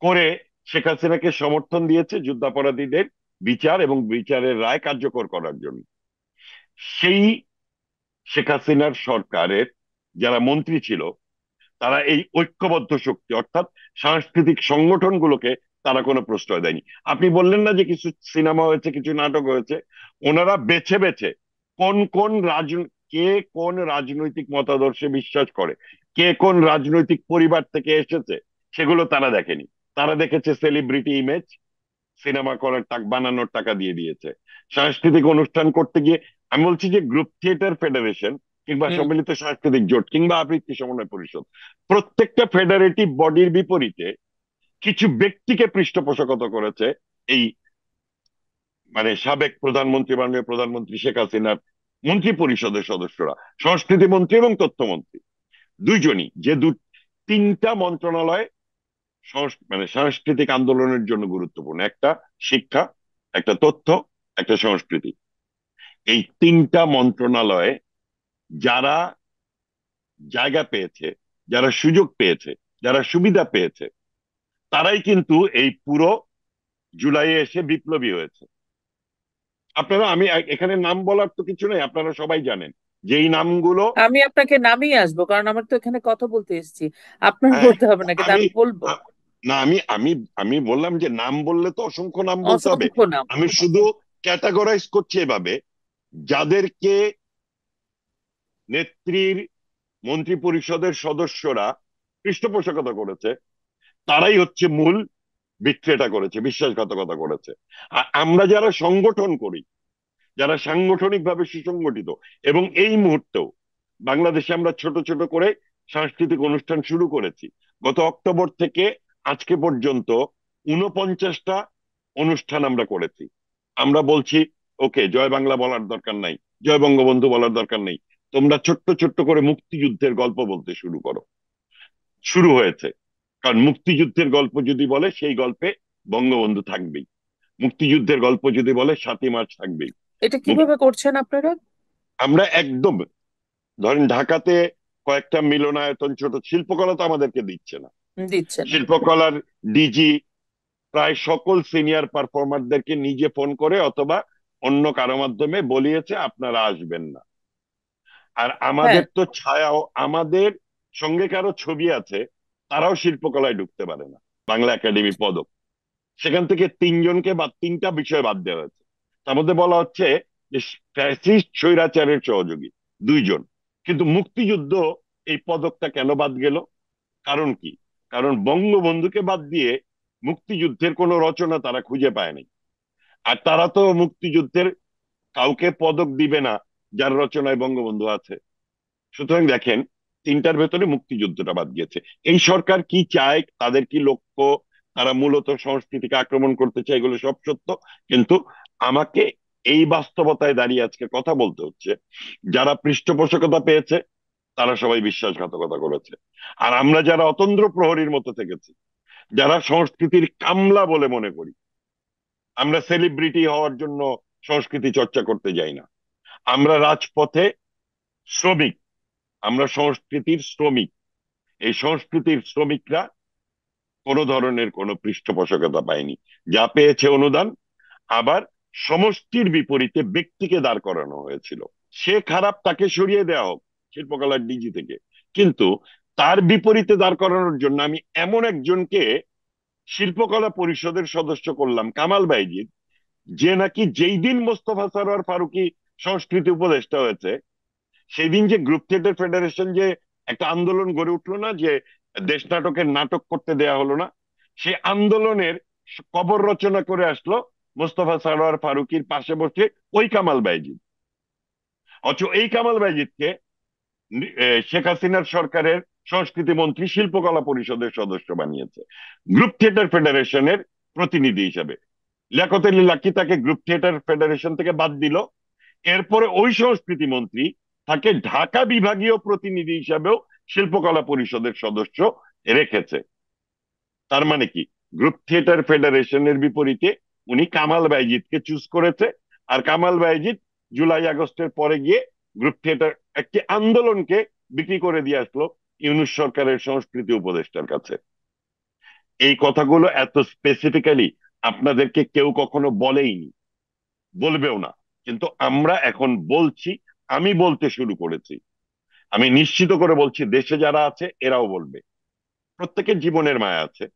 করে শেখ হাসিনাকে সমর্থন দিয়েছে যুদ্ধাপরাধীদের বিচার এবং বিচারের রায় কার্যকর করার জন্য। সেই শেখ হাসিনার সরকারের যারা মন্ত্রী ছিল, তারা এই ঐক্যবদ্ধ শক্তি অর্থাৎ সাংস্কৃতিক সংগঠনগুলোকে তারা কোনো প্রশ্রয় দেয়নি। আপনি বললেন না যে কিছু সিনেমা হয়েছে, কিছু নাটক হয়েছে, ওনারা বেছে বেছে কোন কোন কে কোন রাজনৈতিক মতাদর্শে বিশ্বাস করে, কে কোন রাজনৈতিক পরিবার থেকে এসেছে, সেগুলো তারা দেখেনি। তারা দেখেছে সেলিব্রিটি ইমেজ, সিনেমা করার বানানোর টাকা দিয়ে দিয়েছে। সাংস্কৃতিক অনুষ্ঠান করতে গিয়ে, আমি বলছি যে গ্রুপ থিয়েটার ফেডারেশন কিংবা
হুম।
সম্মিলিত সাংস্কৃতিক জোট কিংবা আবৃত্তি সমন্বয় পরিষদ, প্রত্যেকটা ফেডারেটিভ বডির বিপরীতে কিছু ব্যক্তিকে পৃষ্ঠপোষকতা করেছে এই, মানে সাবেক প্রধানমন্ত্রী, মাননীয় প্রধানমন্ত্রী শেখ হাসিনার মন্ত্রী পরিষদের সদস্যরা, সংস্কৃতি মন্ত্রী এবং তথ্যমন্ত্রী, দুইজনই, যে 3টা মন্ত্রণালয় মানে সাংস্কৃতিক আন্দোলনের জন্য গুরুত্বপূর্ণ। একটা শিক্ষা, একটা তথ্য, একটা সংস্কৃতি। এই 3টা মন্ত্রণালয়ে যারা জায়গা পেয়েছে, যারা সুযোগ পেয়েছে, যারা সুবিধা পেয়েছে, তারাই কিন্তু এই পুরো জুলাইয়ে এসে বিপ্লবী হয়েছে। আপনারা, আমি এখানে নাম বলার তো কিছু নেই, আপনারা সবাই জানেন যে এই নামগুলো।
আমি আপনাকে নামিয়ে আসবো, কারণ আমার তো এখানে কথা বলতে এসেছি। আপনার
হ্যাঁ,
বলতে হবে না, কিন্তু
আমি
আমি বলবো।
না, আমি আমি আমি বললাম যে নাম বললে তো অসংখ্য নাম বলতে হবে।
অসংখ্য নাম।
আমি শুধু ক্যাটাগরাইজ করছে এভাবে, যাদেরকে নেত্রীর মন্ত্রী পরিষদের সদস্যরা পৃষ্ঠপোষকতা করেছে, তারাই হচ্ছে মূল বিক্রেতা করেছে, বিশ্বাসঘাতকতা করেছে। আর আমরা যারা সংগঠন করি, যারা সাংগঠনিক ভাবে সুসংগঠিত, এবং এই মুহূর্তেও বাংলাদেশে আমরা ছোট ছোট করে সাংস্কৃতিক অনুষ্ঠান শুরু করেছি। গত অক্টোবর থেকে আজকে পর্যন্ত 49টা অনুষ্ঠান আমরা করেছি। আমরা বলছি, ওকে, জয় বাংলা বলার দরকার নাই, জয় বঙ্গবন্ধু বলার দরকার নেই, তোমরা ছোট্ট ছোট্ট করে মুক্তিযুদ্ধের গল্প বলতে শুরু করো। শুরু হয়েছে। কারণ মুক্তিযুদ্ধের গল্প যদি বলে, সেই গল্পে বঙ্গবন্ধু থাকবেই। মুক্তিযুদ্ধের গল্প যদি বলে, 7ই মার্চ থাকবেই।
এটা
মুক-
কিভাবে করছেন আপনারা?
আমরা একদম, ধরেন ঢাকাতে কয়েকটা মিলনায়তন, ছোট শিল্পকলা তো আমাদেরকে দিচ্ছে না।
দিচ্ছে না?
শিল্পকলার ডিজি প্রায় সকল সিনিয়র পারফর্মারদেরকে নিজে ফোন করে অথবা অন্য কারো মাধ্যমে বলিয়েছে আপনারা আসবেন না। আর
হ্যাঁ।
আমাদের তো ছায়াও, আমাদের সঙ্গে কারো ছবি আছে, তারাও শিল্পকলায় ঢুকতে পারে না। বাংলা একাডেমি পদক, সেখান থেকে 3জনকে বা 3টা বিষয় বাদ দেওয়া হয়েছে। তার মধ্যে বলা হচ্ছে যে ফ্যাসিস্ট স্বৈরাচারের সহযোগী 2জন। কিন্তু মুক্তিযুদ্ধ এই পদকটা কেন বাদ গেল? কারণ কি? কারণ বঙ্গবন্ধুকে বাদ দিয়ে মুক্তিযুদ্ধের কোনো রচনা তারা খুঁজে পায় নাই। আর তারা তো মুক্তিযুদ্ধের কাউকে পদক দিবে না যার রচনায় বঙ্গবন্ধু আছে। সুতরাং দেখেন, 3টার ভেতরে মুক্তিযুদ্ধটা বাদ গিয়েছে। এই সরকার কি চায়, তাদের কি লক্ষ্য, তারা মূলত সংস্কৃতিকে আক্রমণ করতে চায়, এগুলো সব সত্য। কিন্তু আমাকে এই বাস্তবতায় দাঁড়িয়ে আজকে কথা বলতে হচ্ছে, যারা পৃষ্ঠপোষকতা পেয়েছে তারা সবাই বিশ্বাসঘাতকতা করেছে। আর আমরা যারা অতন্দ্র প্রহরীর মতো থেকেছি, যারা সংস্কৃতির কামলা বলে মনে করি, আমরা সেলিব্রিটি হওয়ার জন্য সংস্কৃতি চর্চা করতে যাই না। আমরা রাজপথে শ্রমিক, আমরা সংস্কৃতির শ্রমিক। এই সংস্কৃতির শ্রমিকরা কোনো ধরনের কোনো পৃষ্ঠপোষকতা পায়নি। যা পেয়েছে অনুদান, আবার সমষ্টির বিপরীতে ব্যক্তিকে দাঁড় করানো হয়েছিল। সে খারাপ, তাকে সরিয়ে দেওয়া হোক শিল্পকলার ডিজি থেকে। কিন্তু তার বিপরীতে দাঁড় করানোর জন্য আমি এমন একজনকে শিল্পকলা পরিষদের সদস্য করলাম, কামাল বাইজিদ, যে নাকি যেই দিন মোস্তফা সরোয়ার ফারুকী সংস্কৃতি উপদেষ্টা হয়েছে, সেই দিন যে গ্রুপ থিয়েটার ফেডারেশন যে একটা আন্দোলন গড়ে উঠলো না, যে দেশ নাটকের নাটক করতে দেয়া হলো না, সে আন্দোলনের কবর রচনা করে আসলো মোস্তফা সরোয়ার ফারুকীর পাশে বসে ওই কামাল বাইজিদ। অথচ এই কামাল বাইজিদকে শেখ হাসিনার সরকারের সংস্কৃতি মন্ত্রী শিল্পকলা পরিষদের সদস্য বানিয়েছে, গ্রুপ থিয়েটার ফেডারেশনের প্রতিনিধি হিসেবে। লিয়াকত আলী লাকী তাকে গ্রুপ থিয়েটার ফেডারেশন থেকে বাদ দিল। এরপরে ওই সংস্কৃতি মন্ত্রী তাকে ঢাকা বিভাগীয় প্রতিনিধি হিসাবেও শিল্পকলা পরিষদের সদস্য রেখেছে। তার মানে কি? গ্রুপ থিয়েটার ফেডারেশনের বিপরীতে উনি কামাল বাইজিদকে চুজ করেছে। আর কামাল বাইজিদ জুলাই আগস্টের পরে গিয়ে গ্রুপ থিয়েটার একটি আন্দোলনকে বিক্রি করে দিয়ে আসলো ইউনূস সরকারের সংস্কৃতি উপদেষ্টার কাছে। এই কথাগুলো এত স্পেসিফিক্যালি আপনাদেরকে কেউ কখনো বলেইনি, বলবেও না। কিন্তু আমরা এখন বলছি, আমি বলতে শুরু করেছি। আমি নিশ্চিত করে বলছি, দেশে যারা আছে এরাও বলবে। প্রত্যেকের জীবনের মায়া আছে।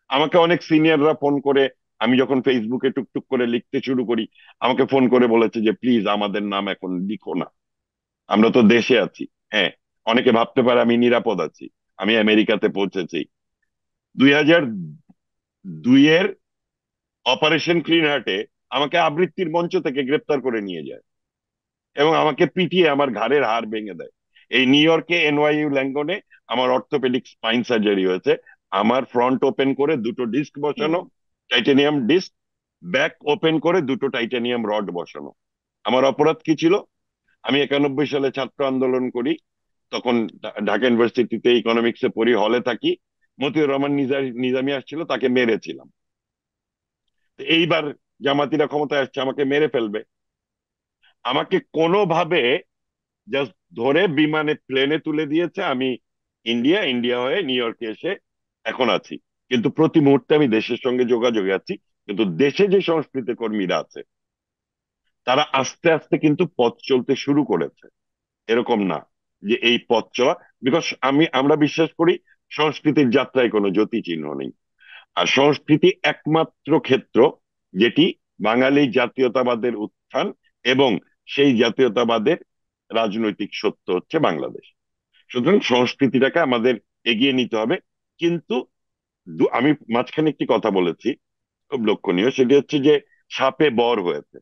আমাকে অনেক সিনিয়ররা ফোন করে, আমি যখন ফেসবুকে টুকটুক করে লিখতে শুরু করি, আমাকে ফোন করে বলেছে যে প্লিজ আমাদের নাম এখন লিখো না, আমরা তো দেশে আছি। হ্যাঁ, অনেকে ভাবতে পারে আমি নিরাপদ আছি, আমি আমেরিকাতে পৌঁছেছি। 2002-এর অপারেশন ক্লিন হার্টে আমাকে আবৃত্তির মঞ্চ থেকে গ্রেপ্তার করে নিয়ে যায় এবং আমাকে পিটিয়ে আমার ঘাড়ের হাড় ভেঙে দেয়। এই নিউ ইয়র্কে এনওয়াইইউ ল্যাঙ্গনে আমার অর্থোপেডিক স্পাইন সার্জারি হয়েছে। আমার ফ্রন্ট ওপেন করে দুটো ডিস্ক বসানো,
হুম।
টাইটানিয়াম ডিস্ক, ব্যাক ওপেন করে দুটো টাইটানিয়াম রড বসানো। আমার অপরাধ কি ছিল? আমি 91 সালে ছাত্র আন্দোলন করি, তখন ঢাকা ইউনিভার্সিটিতে ইকোনমিক্সে পড়ি, হলে থাকি। মতিউর রহমান নিজামী আসছিল, তাকে মেরেছিলাম। তো এইবার জামাতিরা ক্ষমতায় আসছে, আমাকে মেরে ফেলবে। আমাকে কোনোভাবে জাস্ট ধরে বিমানে প্লেনে তুলে দিয়েছে। আমি ইন্ডিয়া হয়ে নিউ ইয়র্কে এসে এখন আছি। কিন্তু প্রতি মুহূর্তে আমি দেশের সঙ্গে যোগাযোগে আছি। কিন্তু দেশে যে সংস্কৃতি কর্মীরা আছে, তারা আস্তে আস্তে কিন্তু পথ চলতে শুরু করেছে। এরকম না যে এই পথ চলা, বিকজ আমরা বিশ্বাস করি সংস্কৃতির যাত্রায় কোনো জ্যোতি চিহ্ন নেই। আর সংস্কৃতি একমাত্র ক্ষেত্র যেটি বাঙালি জাতীয়তাবাদের উত্থান এবং সেই জাতীয়তাবাদের রাজনৈতিক সত্য হচ্ছে বাংলাদেশ। সুতরাং সংস্কৃতিটাকে আমাদের এগিয়ে নিতে হবে। কিন্তু আমি মাঝখানে একটি কথা বলেছি, খুব লক্ষণীয়, সেটি হচ্ছে যে সাপে বর হয়েছে।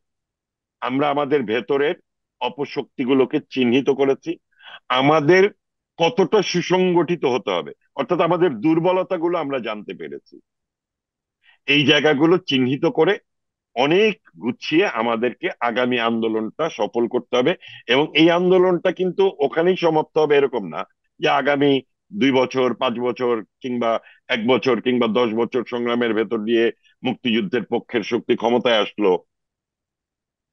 আমরা আমাদের ভেতরের অপশক্তিগুলোকে চিহ্নিত করেছি। আমাদের কতটা সুসংগঠিত হতে হবে, অর্থাৎ আমাদের দুর্বলতাগুলো আমরা জানতে পেরেছি। এই জায়গাগুলো চিহ্নিত করে অনেক গুছিয়ে আমাদেরকে আগামী আন্দোলনটা সফল করতে হবে। এবং এই আন্দোলনটা কিন্তু ওখানেই সমাপ্ত হবে এরকম না, যে আগামী 2 বছর, 5 বছর, কিংবা 1 বছর, কিংবা 10 বছর সংগ্রামের ভেতর দিয়ে মুক্তিযুদ্ধের পক্ষের শক্তি ক্ষমতায় আসলো,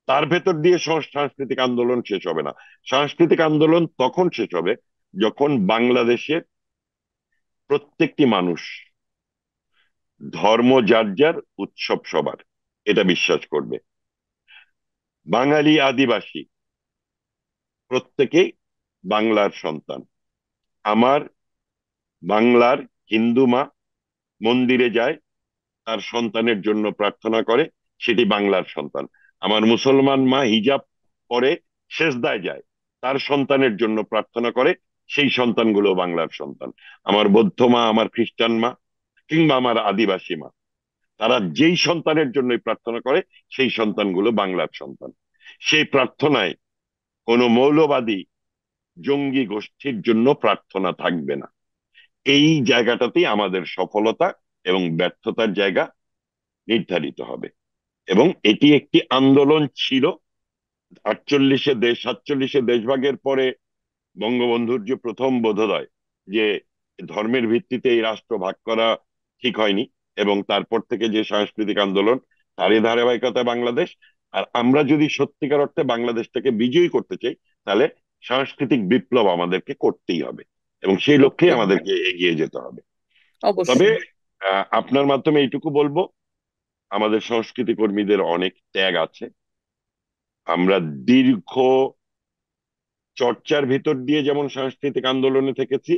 তার ভেতর দিয়ে সাংস্কৃতিক আন্দোলন শেষ হবে না। সাংস্কৃতিক আন্দোলন তখন শেষ হবে যখন বাংলাদেশের প্রত্যেকটি মানুষ, ধর্ম যার যার, উৎসব সবার, এটা বিশ্বাস করবে। বাঙালি, আদিবাসী প্রত্যেকেই বাংলার সন্তান। আমার বাংলার হিন্দু মা মন্দিরে যায়, তার সন্তানের জন্য প্রার্থনা করে, সেটি বাংলার সন্তান। আমার মুসলমান মা হিজাব পরে সেজদায় যায়, তার সন্তানের জন্য প্রার্থনা করে, সেই সন্তানগুলো বাংলার সন্তান। আমার বৌদ্ধ মা, আমার খ্রিস্টান মা, কিংবা আমার আদিবাসী মা, তারা যেই সন্তানের জন্যই প্রার্থনা করে, সেই সন্তানগুলো বাংলার সন্তান। সেই প্রার্থনায় কোনো মৌলবাদী জঙ্গি গোষ্ঠীর জন্য প্রার্থনা থাকবে না। এই জায়গাটাতেই আমাদের সফলতা এবং ব্যর্থতার জায়গা নির্ধারিত হবে। এবং এটি একটি আন্দোলন ছিল। 47-এ দেশভাগের পরে বঙ্গবন্ধুর যে প্রথম বোধোদয়, যে ধর্মের ভিত্তিতে এই রাষ্ট্র ভাগ করা ঠিক হয়নি, এবং তারপর থেকে যে সাংস্কৃতিক আন্দোলন, তারই ধারাবাহিকতায় বাংলাদেশ। আর আমরা যদি সত্যিকার অর্থে বাংলাদেশটাকে বিজয়ী করতে চাই, তাহলে সাংস্কৃতিক বিপ্লব আমাদেরকে করতেই হবে, এবং সেই লক্ষ্যেই
করতেই হবে।
আমাদেরকে এগিয়ে যেতে হবে। তবে
অবশ্যই।
আপনার মাধ্যমে এইটুকু বলবো, আমাদের সংস্কৃতি কর্মীদের অনেক ত্যাগ আছে। আমরা দীর্ঘ চর্চার ভেতর দিয়ে যেমন সাংস্কৃতিক আন্দোলনে থেকেছি,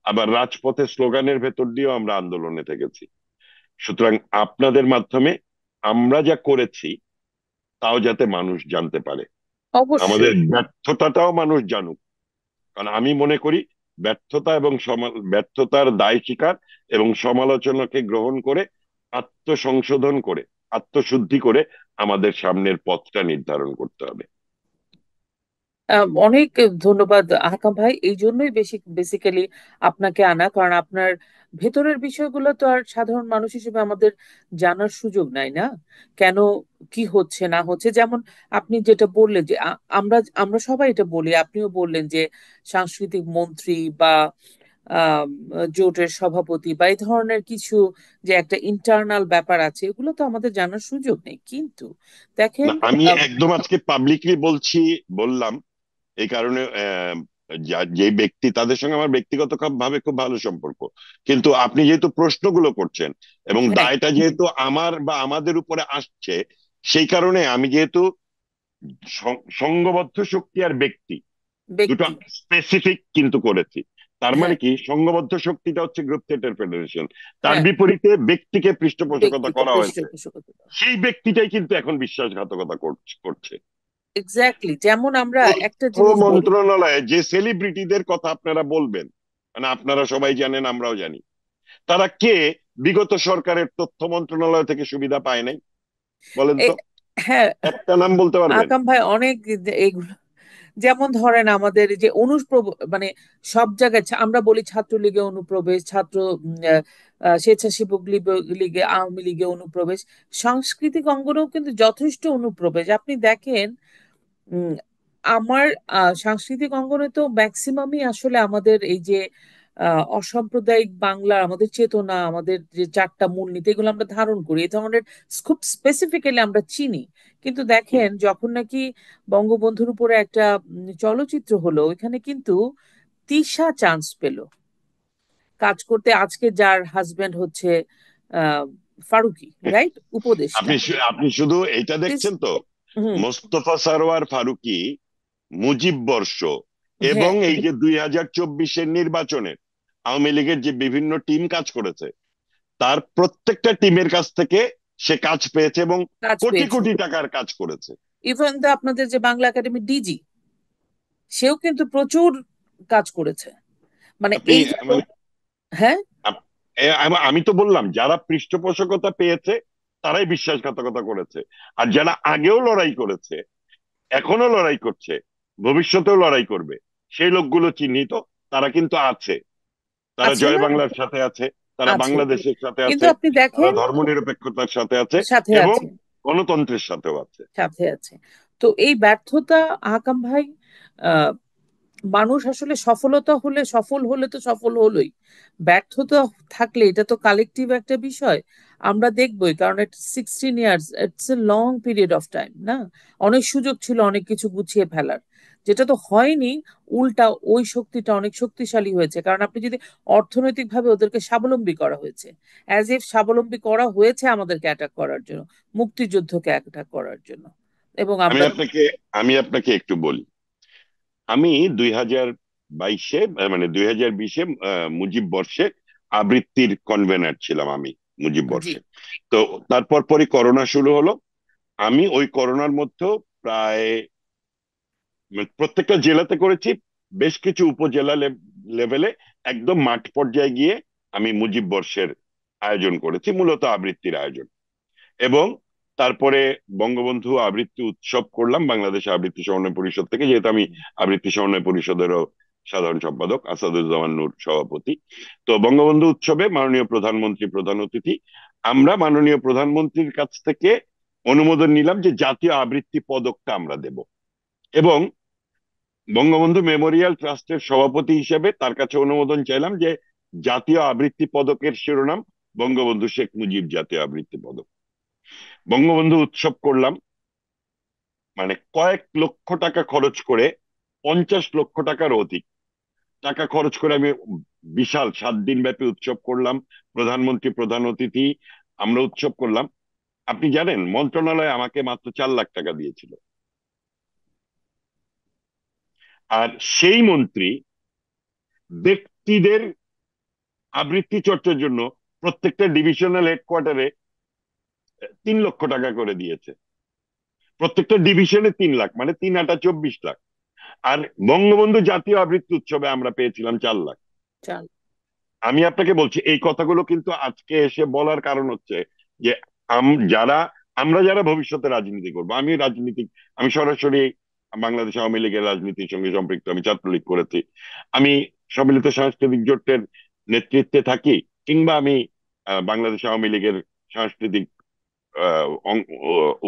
আবার রাজপথে স্লোগানের ভেতর দিয়েও আমরা আন্দোলনে থেকেছি। সুতরাং আপনাদের মাধ্যমে আমরা যা করেছি তাও যাতে মানুষ জানতে পারে, আমাদের
অবশ্যই।
ব্যর্থতাটাও মানুষ জানুক। কারণ আমি মনে করি ব্যর্থতা এবং ব্যর্থতার দায় স্বীকার এবং সমালোচনাকে গ্রহণ করে, আত্মসংশোধন করে, আত্মশুদ্ধি করে আমাদের সামনের পথটা নির্ধারণ করতে হবে।
অনেক ধন্যবাদ আহকাম ভাই, এই জন্যই বেসিক্যালি আপনাকে আনা, কারণ আপনার ভেতরের বিষয়গুলো তো আর সাধারণ মানুষ হিসেবে আমাদের জানার সুযোগ নাই না। কেন কি হচ্ছে না হচ্ছে, যেমন আপনি যেটা বললেন যে আমরা আমরা সবাই এটা বলি, আপনিও বললেন যে সাংস্কৃতিক মন্ত্রী বা আহ জোটের সভাপতি বা এই ধরনের কিছু যে একটা ইন্টারনাল ব্যাপার আছে, এগুলো তো আমাদের জানার সুযোগ নেই। কিন্তু দেখেন,
না, আমি একদম আজকে পাবলিকলি বলছি, বললাম এই কারণে, যে ব্যক্তি, তাদের সঙ্গে আমার ব্যক্তিগত ভাবে খুব ভালো সম্পর্ক, কিন্তু আপনি যেহেতু প্রশ্নগুলো করছেন এবং
হ্যাঁ,
দায়টা যেহেতু আমার বা আমাদের উপরে আসছে, সেই কারণে আমি যেহেতু সংঘবদ্ধ শক্তি আর ব্যক্তি দুটো
ব্যক্তি।
স্পেসিফিক কিন্তু করেছি। তার মানে
হ্যাঁ,
কি, সংঘবদ্ধ শক্তিটা হচ্ছে গ্রুপ থিয়েটার ফেডারেশন, তার
হ্যাঁ,
বিপরীতে ব্যক্তিকে পৃষ্ঠপোষকতা
ব্যক্তিকে
করা হয়েছে।
পৃষ্ঠপোষকতা।
সেই ব্যক্তিটাই কিন্তু এখন বিশ্বাসঘাতকতা করছে।
এক্স্যাক্টলি, যেমন আমরা একটা
তথ্য
জিনিস বলি।
মন্ত্রণালয়ে যে সেলিব্রিটিদের কথা আপনারা বলবেন, মানে আপনারা সবাই জানেন, আমরাও জানি, তারা কে বিগত সরকারের তথ্য মন্ত্রণালয় থেকে সুবিধা পায় নাই, বলেন
এ
তো?
হ্যাঁ,
একটা নাম বলতে পারবেন?
আকাম ভাই, অনেক এইগুলো, যেমন ধরেন আমাদের যে মানে সব জায়গায় আমরা বলি ছাত্রলীগে অনুপ্রবেশ, ছাত্র স্বেচ্ছাসেবক লীগে, আওয়ামী লীগে অনুপ্রবেশ, সাংস্কৃতিক অঙ্গনেও কিন্তু যথেষ্ট অনুপ্রবেশ আপনি দেখেন। উম, আমার সাংস্কৃতিক অঙ্গনে তো ম্যাক্সিমামই আসলে আমাদের এই যে অসাম্প্রদায়িক বাংলা, আমাদের চেতনা, আমাদের যে চারটা মূলনীতি, এগুলো আমরা ধারণ করি, এই ধরনের খুব স্পেসিফিক্যালি আমরা চিনি। কিন্তু
হুম।
দেখেন, যখন নাকি বঙ্গবন্ধুর উপরে একটা চলচ্চিত্র হলো, ওইখানে কিন্তু তিশা চান্স পেল কাজ করতে, আজকে যার হাজবেন্ড হচ্ছে আহ ফারুকী, রাইট, উপদেষ্টা।
আপনি শুধু এটা
This-
দেখছেন তো,
হুম।
মোস্তফা সারোয়ার ফারুকী, মুজিব বর্ষ, এবং
হ্যাঁ,
এই যে 2024-এর নির্বাচনে আওয়ামী লীগের যে বিভিন্ন টিম কাজ করেছে, তার প্রত্যেকটা টিমের কাছ থেকে সে কাজ পেয়েছে এবং
কাজ
কোটি
পেয়েছে।
কোটি টাকার কাজ করেছে।
ইভেন দা আপনাদের যে বাংলা একাডেমি ডিজি, সেও কিন্তু প্রচুর কাজ করেছে। মানে
আপনি
এই যে
মানে
হ্যাঁ।
আপ- আমি তো বললাম যারা পৃষ্ঠপোষকতা পেয়েছে তারাই বিশ্বাসঘাতকতা করেছে, আর যারা আগেও লড়াই করেছে, এখনো লড়াই করছে, ভবিষ্যতেও লড়াই করবে, সেই লোকগুলো চিহ্নিত, তারা কিন্তু আছে। তারা
আছে
জয়
না?
বাংলার সাথে আছে, তারা
আছে।
বাংলাদেশের সাথে
কিন্তু
আছে,
আপনি
তারা
দেখেন,
ধর্মনিরপেক্ষতার সাথে আছে,
সাথে
এবং
আছে,
গণতন্ত্রের সাথেও আছে।
সাথে আছে। তো এই ব্যর্থতা, আকাম ভাই, আহ মানুষ আসলে সফলতা হলে, সফল হলে তো সফল হলোই, ব্যর্থতা থাকলে এটা তো কালেকটিভ একটা বিষয়। আমরা দেখবোই, কারণ এটা 16 years, it's a long period of time না? অনেক সুযোগ ছিল অনেক কিছু গুছিয়ে ফেলার, যেটা তো হয়নি। উল্টা ওই শক্তিটা অনেক শক্তিশালী হয়েছে, কারণ আপনি যদি অর্থনৈতিকভাবে ওদেরকে স্বাবলম্বী করা হয়েছে, অ্যাজ ইফ স্বাবলম্বী করা হয়েছে আমাদেরকে অ্যাটাক করার জন্য, মুক্তিযুদ্ধকে অ্যাটাক করার জন্য। এবং
আমি
আমরা
আপনাকে আমি আপনাকে একটু বলি। আমি 2022-এ, মানে 2020-এ, মুজিব বর্ষে আবৃত্তির কনভেনার ছিলাম আমি, মুজিব
জি
বর্ষে। তো তারপর পরই করোনা শুরু হলো। আমি ওই করোনার মধ্যেও প্রায়, মানে প্রত্যেকটা জেলাতে করেছি, বেশ কিছু উপজেলা লেভেলে একদম মাঠ পর্যায়ে গিয়ে আমি মুজিব বর্ষের আয়োজন করেছি, মূলত আবৃত্তির আয়োজন। এবং তারপরে বঙ্গবন্ধু আবৃত্তি উৎসব করলাম বাংলাদেশ আবৃত্তি সমন্বয় পরিষদ থেকে, যেহেতু আমি আবৃত্তি সমন্বয় পরিষদেরও সাধারণ সম্পাদক, আসাদুজ্জামান নূর সভাপতি। তো বঙ্গবন্ধু উৎসবে মাননীয় প্রধানমন্ত্রী প্রধান অতিথি, আমরা মাননীয় প্রধানমন্ত্রীর কাছ থেকে অনুমোদন নিলাম যে জাতীয় আবৃত্তি পদকটা আমরা দেব। এবং বঙ্গবন্ধু মেমোরিয়াল ট্রাস্টের সভাপতি হিসেবে তার কাছে অনুমোদন চাইলাম যে জাতীয় আবৃত্তি পদকের শিরোনাম বঙ্গবন্ধু শেখ মুজিব জাতীয় আবৃত্তি পদক। বঙ্গবন্ধু উৎসব করলাম, মানে কয়েক লক্ষ টাকা খরচ করে, 50 লক্ষ টাকার অধিক টাকা খরচ করে আমি বিশাল 7 দিন ব্যাপী উৎসব করলাম। প্রধানমন্ত্রী প্রধান অতিথি, আমরা উৎসব করলাম। আপনি জানেন মন্ত্রণালয় আমাকে মাত্র 4 লাখ টাকা দিয়েছিল। আর সেই মন্ত্রী ব্যক্তিদের আবৃত্তি চর্চার জন্য প্রত্যেকটা ডিভিশনাল হেডকোয়ার্টারে 3 লক্ষ টাকা করে দিয়েছে। প্রত্যেকটা ডিভিশনে 3 লাখ, মানে 3 × 8 = 24 লাখ। আর বঙ্গবন্ধু জাতীয় আবৃত্তি উৎসবে আমরা পেয়েছিলাম 4 লাখ।
চাল।
আমি আপনাকে বলছি এই কথাগুলো কিন্তু আজকে এসে বলার কারণ হচ্ছে যে যারা, আমরা যারা ভবিষ্যতে রাজনীতি করবো, আমি রাজনীতি, আমি সরাসরি বাংলাদেশ আওয়ামী লীগের রাজনীতির সঙ্গে সম্পৃক্ত, আমি ছাত্রলীগ করেছি। আমি সম্মিলিত সাংস্কৃতিক জোটের নেতৃত্বে থাকি, কিংবা আমি বাংলাদেশ আওয়ামী লীগের সাংস্কৃতিক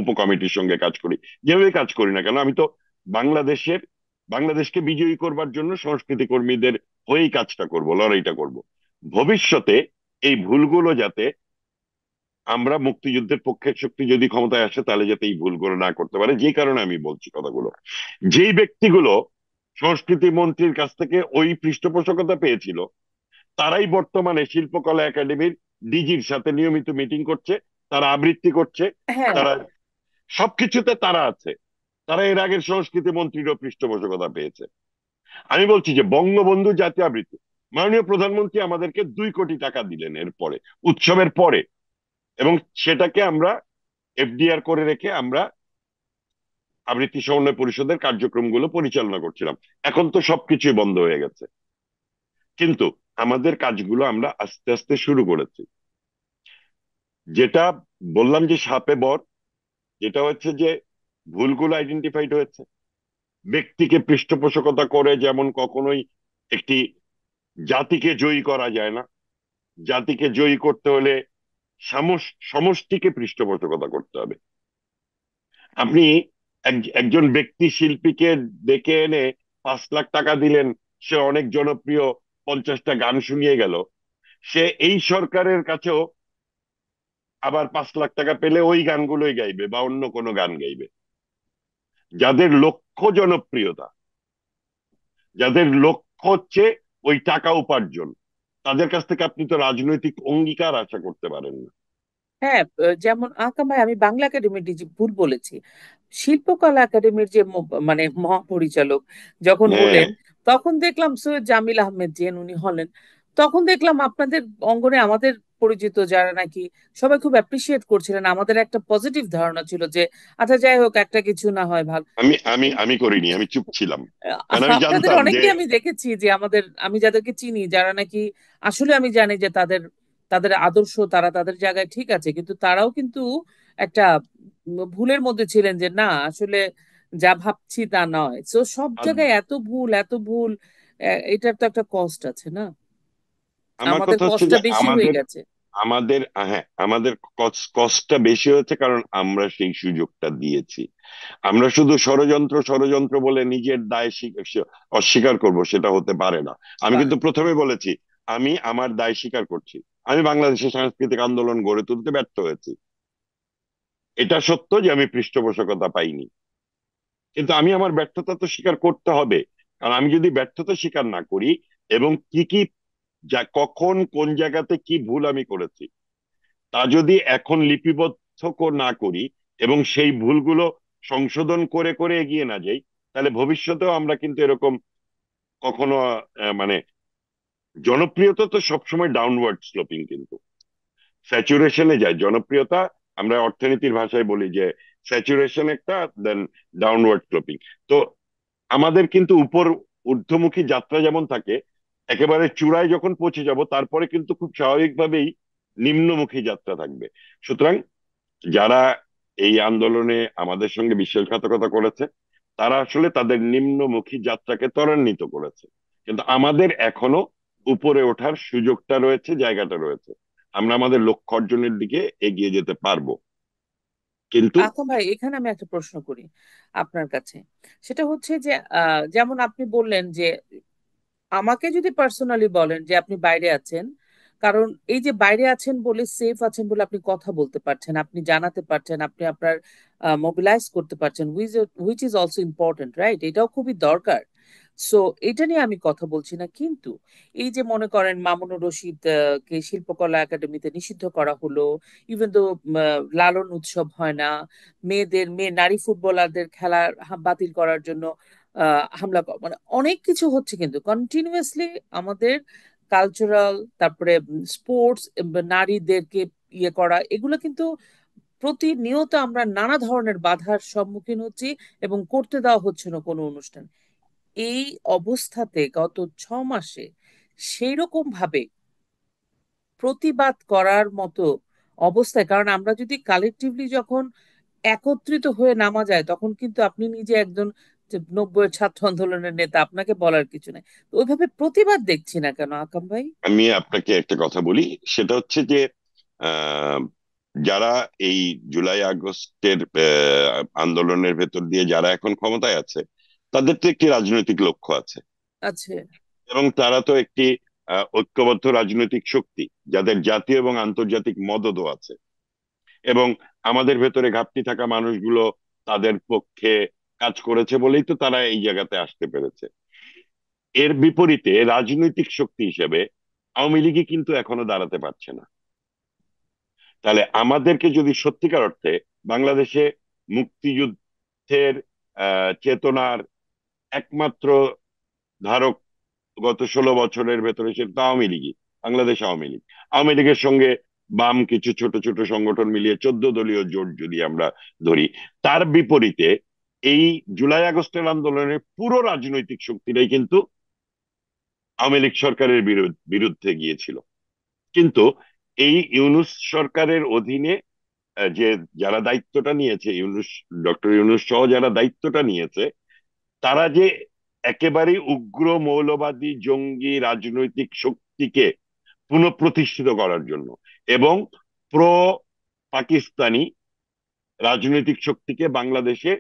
উপকমিটির সঙ্গে কাজ করি। যেভাবে কাজ করি না কেন, আমি তো বাংলাদেশের, বাংলাদেশকে বিজয়ী করবার জন্য সংস্কৃতি কর্মীদের হয়েই কাজটা করব, লড়াইটা করব। ভবিষ্যতে এই ভুলগুলো যাতে, আমরা মুক্তিযুদ্ধের পক্ষের শক্তি যদি ক্ষমতায় আসে তাহলে যাতে এই ভুলগুলো না করতে পারে, যে কারণে আমি বলছি কথাগুলো। যেই ব্যক্তিগুলো সংস্কৃতি মন্ত্রীর কাছ থেকে ওই পৃষ্ঠপোষকতা পেয়েছিল, তারাই বর্তমানে শিল্পকলা একাডেমির ডিজির সাথে নিয়মিত মিটিং করছে, তারা আবৃত্তি করছে,
হ্যাঁ
তারা সবকিছুতে তারা আছে। তারা এর আগের সংস্কৃতি মন্ত্রীরও পৃষ্ঠপোষকতা পেয়েছে। আমি বলছি যে বঙ্গবন্ধু জাতীয় আবৃত্তি, মাননীয় প্রধানমন্ত্রী আমাদেরকে 2 কোটি টাকা দিলেন এর পরে, উৎসবের পরে। এবং সেটাকে আমরা এফডিআর করে রেখে আমরা আবৃত্তি সমন্বয় পরিষদের কার্যক্রমগুলো পরিচালনা করছিলাম। এখন তো সবকিছুই বন্ধ হয়ে গেছে, কিন্তু আমাদের কাজগুলো আমরা আস্তে আস্তে শুরু করেছি। যেটা বললাম যে সাপে বর, যেটা হচ্ছে যে ভুলগুলো আইডেন্টিফাইড হয়েছে। ব্যক্তিকে পৃষ্ঠপোষকতা করে যেমন কখনোই একটি জাতিকে জয়ী করা যায় না। জাতিকে জয়ী করতে হলে সমষ্টিকে পৃষ্ঠপোষকতা করতে হবে। আপনি একজন ব্যক্তি শিল্পীকে ডেকে এনে 5 লাখ টাকা দিলেন, সে অনেক জনপ্রিয়, 50টা গান শুনিয়ে গেল, সে এই সরকারের কাছেও আবার 5 লাখ টাকা পেলে ওই গানগুলোই গাইবে বা অন্য কোনো গান গাইবে। যাদের লক্ষ্য জনপ্রিয়তা, যাদের লক্ষ্য হচ্ছে ওই টাকা উপার্জন, তাদের কাছ থেকে আপনি তো রাজনৈতিক অঙ্গীকার আশা করতে পারেন না।
হ্যাঁ, যেমন আকাম ভাই, আমি বাংলা একাডেমির ডিজি ভুল বলেছি, শিল্পকলা একাডেমির যে মানে মহাপরিচালক যখন
হ্যাঁ,
হলেন, তখন দেখলাম সৈয়দ জামিল আহমেদ জেন উনি হলেন। তখন দেখলাম আপনাদের অঙ্গনে আমাদের পরিচিত যারা নাকি সবাই খুব অ্যাপ্রিসিয়েট করছিলেন, আমাদের একটা পজিটিভ ধারণা ছিল যে আচ্ছা যাই হোক একটা কিছু না হয় ভালো।
আমি আমি আমি করিনি, আমি চুপ ছিলাম, কারণ আমি
আপনাদের
জানতাম যে
অনেককে আমি দেখেছি যে আমাদের, আমি যাদেরকে চিনি যারা নাকি আসলে আমি জানি যে তাদের তাদের আদর্শ, তারা তাদের জায়গায় ঠিক আছে, কিন্তু তারাও কিন্তু একটা ভুলের মধ্যে ছিলেন যে না আসলে যা ভাবছি তা নয়। তো সব
আদ-
জায়গায় এত ভুল এত ভুল, এটার তো একটা কস্ট আছে না?
আমার
আমাদের
কথা হচ্ছে
কষ্টটা
যে
বেশি হয়ে
আমাদের
গেছে।
আমাদের হ্যাঁ, আমাদের কষ্টটা বেশি হয়েছে কারণ আমরা সেই সুযোগটা দিয়েছি। আমরা শুধু ষড়যন্ত্র ষড়যন্ত্র বলে নিজের দায় অস্বীকার করব, সেটা হতে পারে না। আমি
বা
কিন্তু প্রথমে বলেছি, আমি আমার দায় স্বীকার করছি। আমি বাংলাদেশের সাংস্কৃতিক আন্দোলন গড়ে তুলতে ব্যর্থ হয়েছি, এটা সত্য যে আমি পৃষ্ঠপোষকতা পাইনি, কিন্তু আমি আমার ব্যর্থতা তো স্বীকার করতে হবে। কারণ আমি যদি ব্যর্থতা স্বীকার না করি এবং কি কি যা কখন কোন জায়গাতে কি ভুল আমি করেছি তা যদি এখন লিপিবদ্ধ না করি এবং সেই ভুলগুলো সংশোধন করে করে এগিয়ে না যাই, তাহলে ভবিষ্যতেও আমরা কিন্তু এরকম কখনো মানে জনপ্রিয়তা তো সবসময় ডাউনওয়ার্ড স্লোপিং, কিন্তু স্যাচুরেশনে যায় জনপ্রিয়তা। আমরা অর্থনীতির ভাষায় বলি যে স্যাচুরেশন একটা, দেন ডাউনওয়ার্ড স্লোপিং। তো আমাদের কিন্তু ঊর্ধ্বমুখী যাত্রা যেমন থাকে, একেবারে চূড়ায় যখন পৌঁছে যাব তারপরে কিন্তু খুব স্বাভাবিকভাবেই নিম্নমুখী যাত্রা থাকবে। সুতরাং যারা এই আন্দোলনে আমাদের সঙ্গে বিশ্বাসঘাতকতা করেছে, তারা আসলে তাদের নিম্নমুখী যাত্রাকে ত্বরান্বিত করেছে। কিন্তু আমাদের এখনো উপরে ওঠার সুযোগটা রয়েছে, জায়গাটা রয়েছে, আমরা আমাদের লক্ষ্য অর্জনের দিকে এগিয়ে যেতে পারবো। কিন্তু
আকম ভাই, এখানে আমি একটা প্রশ্ন করি আপনার কাছে। সেটা হচ্ছে যে যেমন আপনি বললেন যে আমাকে যদি পার্সোনালি বলেন যে আপনি বাইরে আছেন, কারণ এই যে বাইরে আছেন বলে, সেফ আছেন বলে আপনি কথা বলতে পারছেন, আপনি জানাতে পারছেন, আপনি আপনার মোবিলাইজ করতে পারছেন, which is also important, right? এটাও খুবই দরকার। সো এটা নিয়ে আমি কথা বলছি না, কিন্তু এই যে মনে করেন মামুনুর রশিদ কে শিল্পকলা একাডেমিতে নিষিদ্ধ করা হলো, ইভেন তো লালন উৎসব হয় না, মেয়ে নারী ফুটবলারদের খেলা বাতিল করার জন্য হামলা মানে অনেক কিছু হচ্ছে কিন্তু কন্টিনিউয়াসলি আমাদের কালচারাল, তারপরে স্পোর্টস, নারীদেরকে ইয়ে করা, এগুলো কিন্তু প্রতিনিয়ত আমরা নানা ধরনের বাধার সম্মুখীন হচ্ছি এবং করতে দেওয়া হচ্ছে না কোনো অনুষ্ঠান। এই অবস্থাতে গত 6 মাসে সেই রকম ভাবে প্রতিবাদ করার মতো অবস্থায়, কারণ আমরা যদি কালেকটিভলি যখন একত্রিত হয়ে নামা যায় তখন কিন্তু আপনি নিজে একজন যে 90-এর ছাত্র আন্দোলনের নেতা, আপনাকে বলার কিছু নাই। তো ওইভাবে প্রতিবাদ দেখছি না কেন আকাম ভাই?
আমি আপনাকে একটা কথা বলি, সেটা হচ্ছে যে আহ, যারা এই জুলাই আগস্টের আন্দোলনের ভেতর দিয়ে যারা এখন ক্ষমতায় আছে, তাদের তো একটি রাজনৈতিক লক্ষ্য আছে
আছে।
এবং তারা তো একটি ঐক্যবদ্ধ রাজনৈতিক শক্তি, যাদের জাতীয় এবং আন্তর্জাতিক মদতও আছে। এবং আমাদের ভেতরে ঘাপটি থাকা মানুষগুলো তাদের পক্ষে কাজ করেছে বলেই তো তারা এই জায়গাতে আসতে পেরেছে। এর বিপরীতে রাজনৈতিক শক্তি হিসেবে আওয়ামী লীগই কিন্তু এখনো দাঁড়াতে পারছে না। তাহলে আমাদেরকে যদি সত্যিকার অর্থে বাংলাদেশে মুক্তিযুদ্ধের চেতনার একমাত্র ধারক গত 16 বছরের ভেতরে, সেটা আওয়ামী লীগই, বাংলাদেশ আওয়ামী লীগ। আওয়ামী লীগের সঙ্গে বাম কিছু ছোট ছোট সংগঠন মিলিয়ে 14 দলীয় জোট যদি আমরা ধরি, তার বিপরীতে এই জুলাই আগস্টের আন্দোলনের পুরো রাজনৈতিক শক্তিটাই কিন্তু আওয়ামী লীগ সরকারের বিরুদ্ধে গিয়েছিল। কিন্তু এই ইউনূস সরকারের অধীনে যে যারা দায়িত্বটা নিয়েছে, ডক্টর ইউনূস সহ যারা দায়িত্বটা নিয়েছে, তারা যে একেবারেই উগ্র মৌলবাদী জঙ্গি রাজনৈতিক শক্তিকে পুনঃপ্রতিষ্ঠিত করার জন্য এবং প্রো পাকিস্তানি রাজনৈতিক শক্তিকে বাংলাদেশে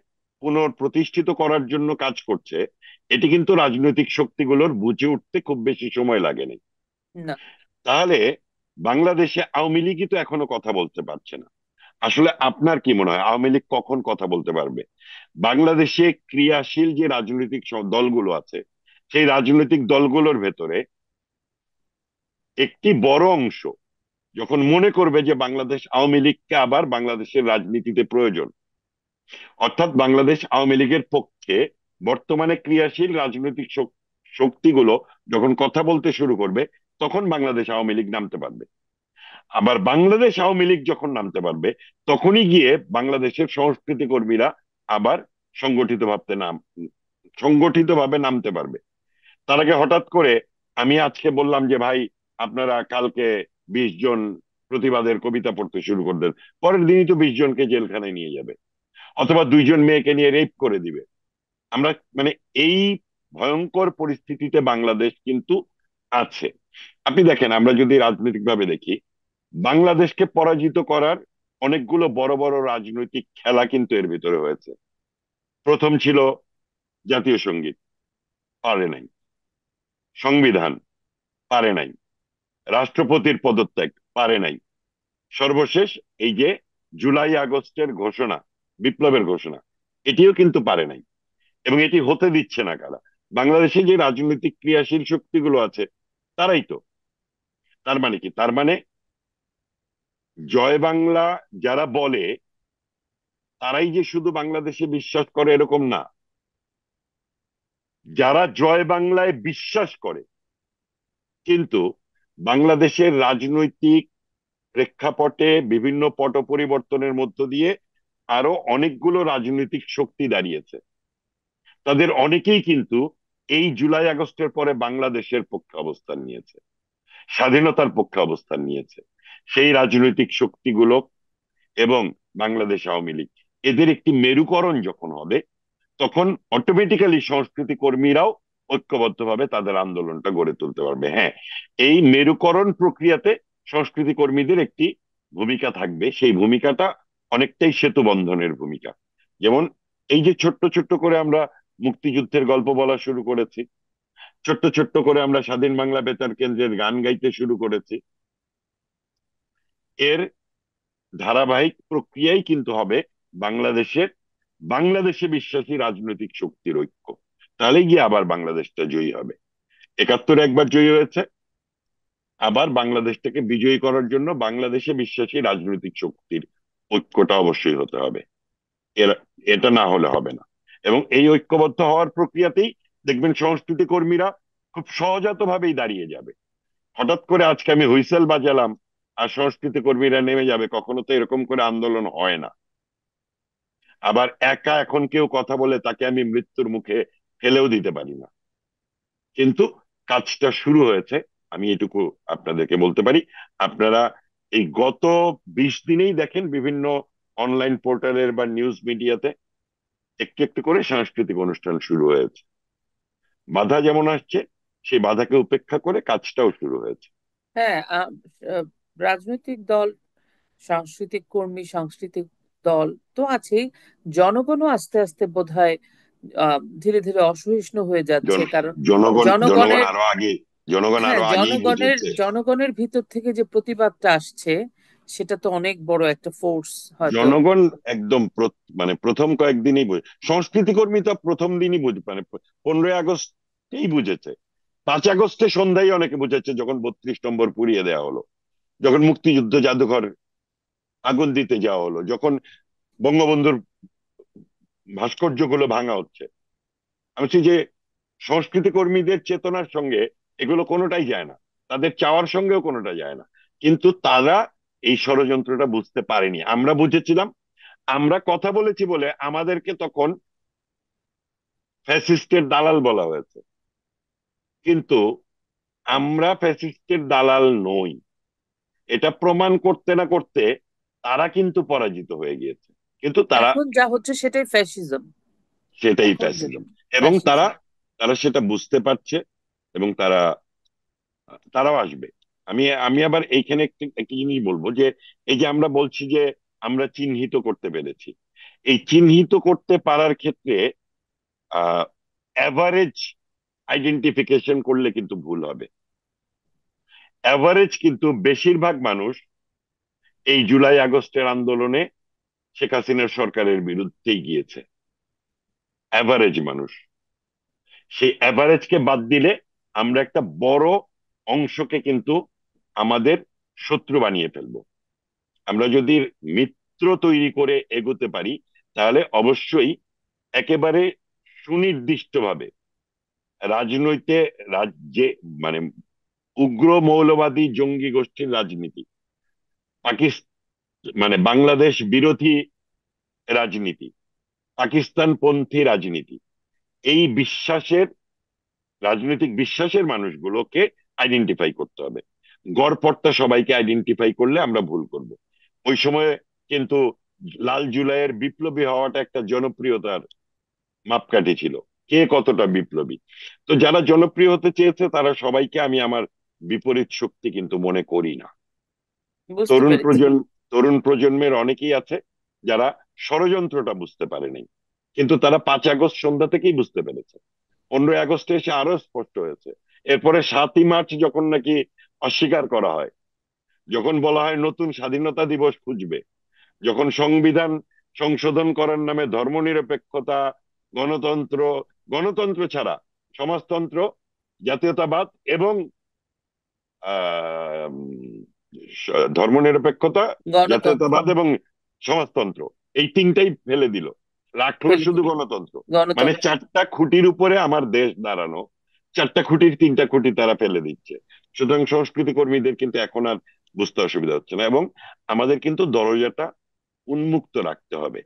পুনঃপ্রতিষ্ঠিত করার জন্য কাজ করছে, এটি কিন্তু রাজনৈতিক শক্তিগুলোর বুঝে উঠতে খুব বেশি সময় লাগেনি।
না।
তাহলে বাংলাদেশে আওয়ামী লীগই তো এখনো কথা বলতে পারছে না। আসলে আপনার কি মনে হয় আওয়ামী লীগ কখন কথা বলতে পারবে? বাংলাদেশে ক্রিয়াশীল যে রাজনৈতিক দলগুলো আছে, সেই রাজনৈতিক দলগুলোর ভেতরে একটি বড় অংশ যখন মনে করবে যে বাংলাদেশ আওয়ামী লীগকে আবার বাংলাদেশের রাজনীতিতে প্রয়োজন, অর্থাৎ বাংলাদেশ আওয়ামী লীগের পক্ষে বর্তমানে ক্রিয়াশীল রাজনৈতিক শক্তিগুলো যখন কথা বলতে শুরু করবে, তখন বাংলাদেশ আওয়ামী লীগ নামতে পারবে। আবার বাংলাদেশ আওয়ামী লীগ যখন নামতে পারবে, তখনই গিয়ে বাংলাদেশের সংস্কৃতি কর্মীরা আবার সংগঠিত ভাবতে নাম সংগঠিত ভাবে নামতে পারবে। তার আগে হঠাৎ করে আমি আজকে বললাম যে ভাই আপনারা কালকে 20 জন প্রতিবাদের কবিতা পড়তে শুরু করবেন, পরের দিনই তো 20 জনকে জেলখানায় নিয়ে যাবে, অথবা 2 জন মেয়েকে নিয়ে রেপ করে দিবে। আমরা মানে এই ভয়ঙ্কর পরিস্থিতিতে বাংলাদেশ কিন্তু আছে। আপনি দেখেন, আমরা যদি রাজনৈতিক ভাবে দেখি, বাংলাদেশকে পরাজিত করার অনেকগুলো বড় বড় রাজনৈতিক খেলা কিন্তু এর ভিতরে হয়েছে। প্রথম ছিল জাতীয় সঙ্গীত, পারে নাই। সংবিধান, পারে নাই। রাষ্ট্রপতির পদত্যাগ, পারে নাই। সর্বশেষ এই যে জুলাই আগস্টের ঘোষণা, বিপ্লবের ঘোষণা, এটিও কিন্তু পারে নাই। এবং এটি হতে দিচ্ছে না কারা? বাংলাদেশে যে রাজনৈতিক ক্রিয়াশীল শক্তিগুলো আছে, তারাই তো। তার মানে কি? তার মানে জয় বাংলা যারা বলে, তারাই যে শুধু বাংলাদেশে বিশ্বাস করে এরকম না। যারা জয় বাংলায় বিশ্বাস করে, কিন্তু বাংলাদেশের রাজনৈতিক প্রেক্ষাপটে বিভিন্ন পট পরিবর্তনের মধ্য দিয়ে আরো অনেকগুলো রাজনৈতিক শক্তি দাঁড়িয়েছে, তাদের অনেকেই কিন্তু এই জুলাই আগস্টের পরে বাংলাদেশের পক্ষে অবস্থান নিয়েছে, স্বাধীনতার পক্ষে অবস্থান নিয়েছে। সেই রাজনৈতিক শক্তিগুলো এবং বাংলাদেশ আওয়ামী লীগ, এদের একটি মেরুকরণ যখন হবে, তখন অটোমেটিক্যালি সংস্কৃতি কর্মীরাও ঐক্যবদ্ধভাবে তাদের আন্দোলনটা গড়ে তুলতে পারবে। হ্যাঁ, এই মেরুকরণ প্রক্রিয়াতে সংস্কৃতি কর্মীদের একটি ভূমিকা থাকবে। সেই ভূমিকাটা অনেকটাই সেতু বন্ধনের ভূমিকা। যেমন এই যে ছোট্ট ছোট্ট করে আমরা মুক্তিযুদ্ধের গল্প বলা শুরু করেছি, ছোট্ট ছোট্ট করে আমরা স্বাধীন বাংলা বেতার কেন্দ্রের গান গাইতে শুরু করেছি, এর ধারাবাহিক প্রক্রিয়াই কিন্তু হবে বাংলাদেশের বাংলাদেশে বিশ্বাসী রাজনৈতিক শক্তির ঐক্য। তাহলে গিয়ে আবার বাংলাদেশটা জয়ী হবে। 71 একবার জয়ী হয়েছে, আবার বাংলাদেশটাকে বিজয়ী করার জন্য বাংলাদেশে বিশ্বাসী রাজনৈতিক শক্তির ঐক্যটা অবশ্যই হতে হবে। এর এটা না হলে হবে না। এবং এই ঐক্যবদ্ধ হওয়ার প্রক্রিয়াতেই দেখবেন সংস্কৃতি কর্মীরা খুব সহজাত ভাবেই দাঁড়িয়ে যাবে। হঠাৎ করে আজকে আমি হুইসেল বাজালাম আর সংস্কৃতি কর্মীরা নেমে যাবে, কখনো তো এরকম করে আন্দোলন হয় না। আবার একা এখন কেউ কথা বলে তাকে আমি মৃত্যুর মুখে ফেলেও দিতে পারি না। কিন্তু কাজটা শুরু হয়েছে, আমি এটুকু আপনাদেরকে বলতে পারি। আপনারা এই গত 20 দিনেই দেখেন বিভিন্ন অনলাইন পোর্টালের বা নিউজ মিডিয়াতে একটু একটু করে সাংস্কৃতিক অনুষ্ঠান শুরু হয়েছে। বাধা যেমন আসছে, সেই বাধাকে উপেক্ষা করে কাজটাও শুরু হয়েছে।
হ্যাঁ, আহ, রাজনৈতিক দল, সাংস্কৃতিক কর্মী, সাংস্কৃতিক দল তো আছেই। জনগণও আস্তে আস্তে বোধহয় ধীরে ধীরে অসহিষ্ণু হয়ে যাচ্ছে,
জন
কারণ
জনগণ
জনগণের,
আরো আগে, জনগণ
হ্যাঁ,
আরো আগেই
জনগণের
বুঝেছে।
জনগণের ভিতর থেকে যে প্রতিবাদটা আসছে, সেটা তো অনেক বড় একটা ফোর্স হয়তো।
জনগণ একদম মানে প্রথম কয়েকদিনই বুঝে, সংস্কৃতি কর্মী তো প্রথম দিনই বুঝ মানে 15 আগস্টেই বুঝেছে। 5 আগস্টে সন্ধ্যায় অনেকে বুঝেছে, যখন 32 নম্বর পুড়িয়ে দেওয়া হলো, যখন মুক্তিযুদ্ধ জাদুঘর আগুন দিতে যাওয়া হলো, যখন বঙ্গবন্ধুর ভাস্কর্যগুলো ভাঙা হচ্ছে। আমি বলছি যে সংস্কৃতি কর্মীদের চেতনার সঙ্গে এগুলো কোনোটাই যায় না, তাদের চাওয়ার সঙ্গেও কোনোটা যায় না। কিন্তু তারা এই ষড়যন্ত্রটা বুঝতে পারেনি, আমরা বুঝেছিলাম। আমরা কথা বলেছি বলে আমাদেরকে তখন ফ্যাসিস্টের দালাল বলা হয়েছে, কিন্তু আমরা ফ্যাসিস্টের দালাল নই। এটা প্রমাণ করতে না করতে তারা কিন্তু পরাজিত হয়ে গিয়েছে। কিন্তু তারা,
এখন যা হচ্ছে সেটাই ফ্যাসিজম।
সেটাই
এখন যে
ফ্যাসিজম। এবং তারা
ফ্যাসিজম।
তারা সেটা বুঝতে পারছে, এবং তারাও আসবে। আমি আমি আবার এইখানে একটি জিনিস বলবো যে এই যে আমরা বলছি যে আমরা চিহ্নিত করতে পেরেছি, এই চিহ্নিত করতে পারার ক্ষেত্রে আহ অ্যাভারেজ আইডেন্টিফিকেশন করলে কিন্তু ভুল হবে। অ্যাভারেজ কিন্তু বেশিরভাগ মানুষ এই জুলাই আগস্টের আন্দোলনে শেখ হাসিনার সরকারের বিরুদ্ধেই গিয়েছে। অ্যাভারেজ মানুষ, সেই অ্যাভারেজকে বাদ দিলে আমরা একটা বড় অংশকে কিন্তু আমাদের শত্রু বানিয়ে ফেলবো। আমরা যদি মিত্র তৈরি করে এগোতে পারি, তাহলে অবশ্যই একেবারে সুনির্দিষ্টভাবে রাজনৈতিক রাজ্যে মানে উগ্র মৌলবাদী জঙ্গি গোষ্ঠীর রাজনীতি পাকিস্তান মানে বাংলাদেশ বিরোধী রাজনীতি, পাকিস্তান পন্থী রাজনীতি, এই বিশ্বাসের, রাজনৈতিক বিশ্বাসের মানুষগুলোকে আইডেন্টিফাই করতে হবে। গড়পড়তা সবাইকে আইডেন্টিফাই করলে আমরা ভুল করব। ওই সময় কিন্তু লাল জুলাইয়ের বিপ্লবী হওয়াটা একটা জনপ্রিয়তার মাপকাঠি ছিল, কে কতটা বিপ্লবী। তো যারা জনপ্রিয় হতে চেয়েছে তারা সবাইকে আমি আমার বিপরীত শক্তি কিন্তু মনে করি না।
বুঝতে
তরুণ
পেরেছি।
প্রজন্ম তরুণ প্রজন্মের অনেকেই আছে যারা ষড়যন্ত্রটা বুঝতে পারেনি, কিন্তু তারা 5 আগস্ট সন্ধ্যা থেকেই বুঝতে পেরেছে। 15 আগস্টে এসে আরো স্পষ্ট হয়েছে। এরপরে 7ই মার্চ যখন নাকি অস্বীকার করা হয়, যখন বলা হয় নতুন স্বাধীনতা দিবস খুঁজবে, যখন সংবিধান সংশোধন করার নামে ধর্মনিরপেক্ষতা, গণতন্ত্র, গণতন্ত্র ছাড়া সমাজতন্ত্র, জাতীয়তাবাদ এবং আহ ধর্মনিরপেক্ষতা,
গণতন্ত্র
জাতীয়তাবাদ এবং সমাজতন্ত্র, এই তিনটাই ফেলে দিল, রাখলো
ফেলে
শুধু
দিল
গণতন্ত্র। মানে
গণতন্ত্র।
4টা খুঁটির উপরে আমার দেশ দাঁড়ানো, 4টা খুঁটির 3টা খুঁটি তারা ফেলে দিচ্ছে। সুতরাং সংস্কৃতি কর্মীদের কিন্তু এখন আর বুঝতে অসুবিধা হচ্ছে না, এবং আমাদের কিন্তু দরজাটা উন্মুক্ত রাখতে হবে।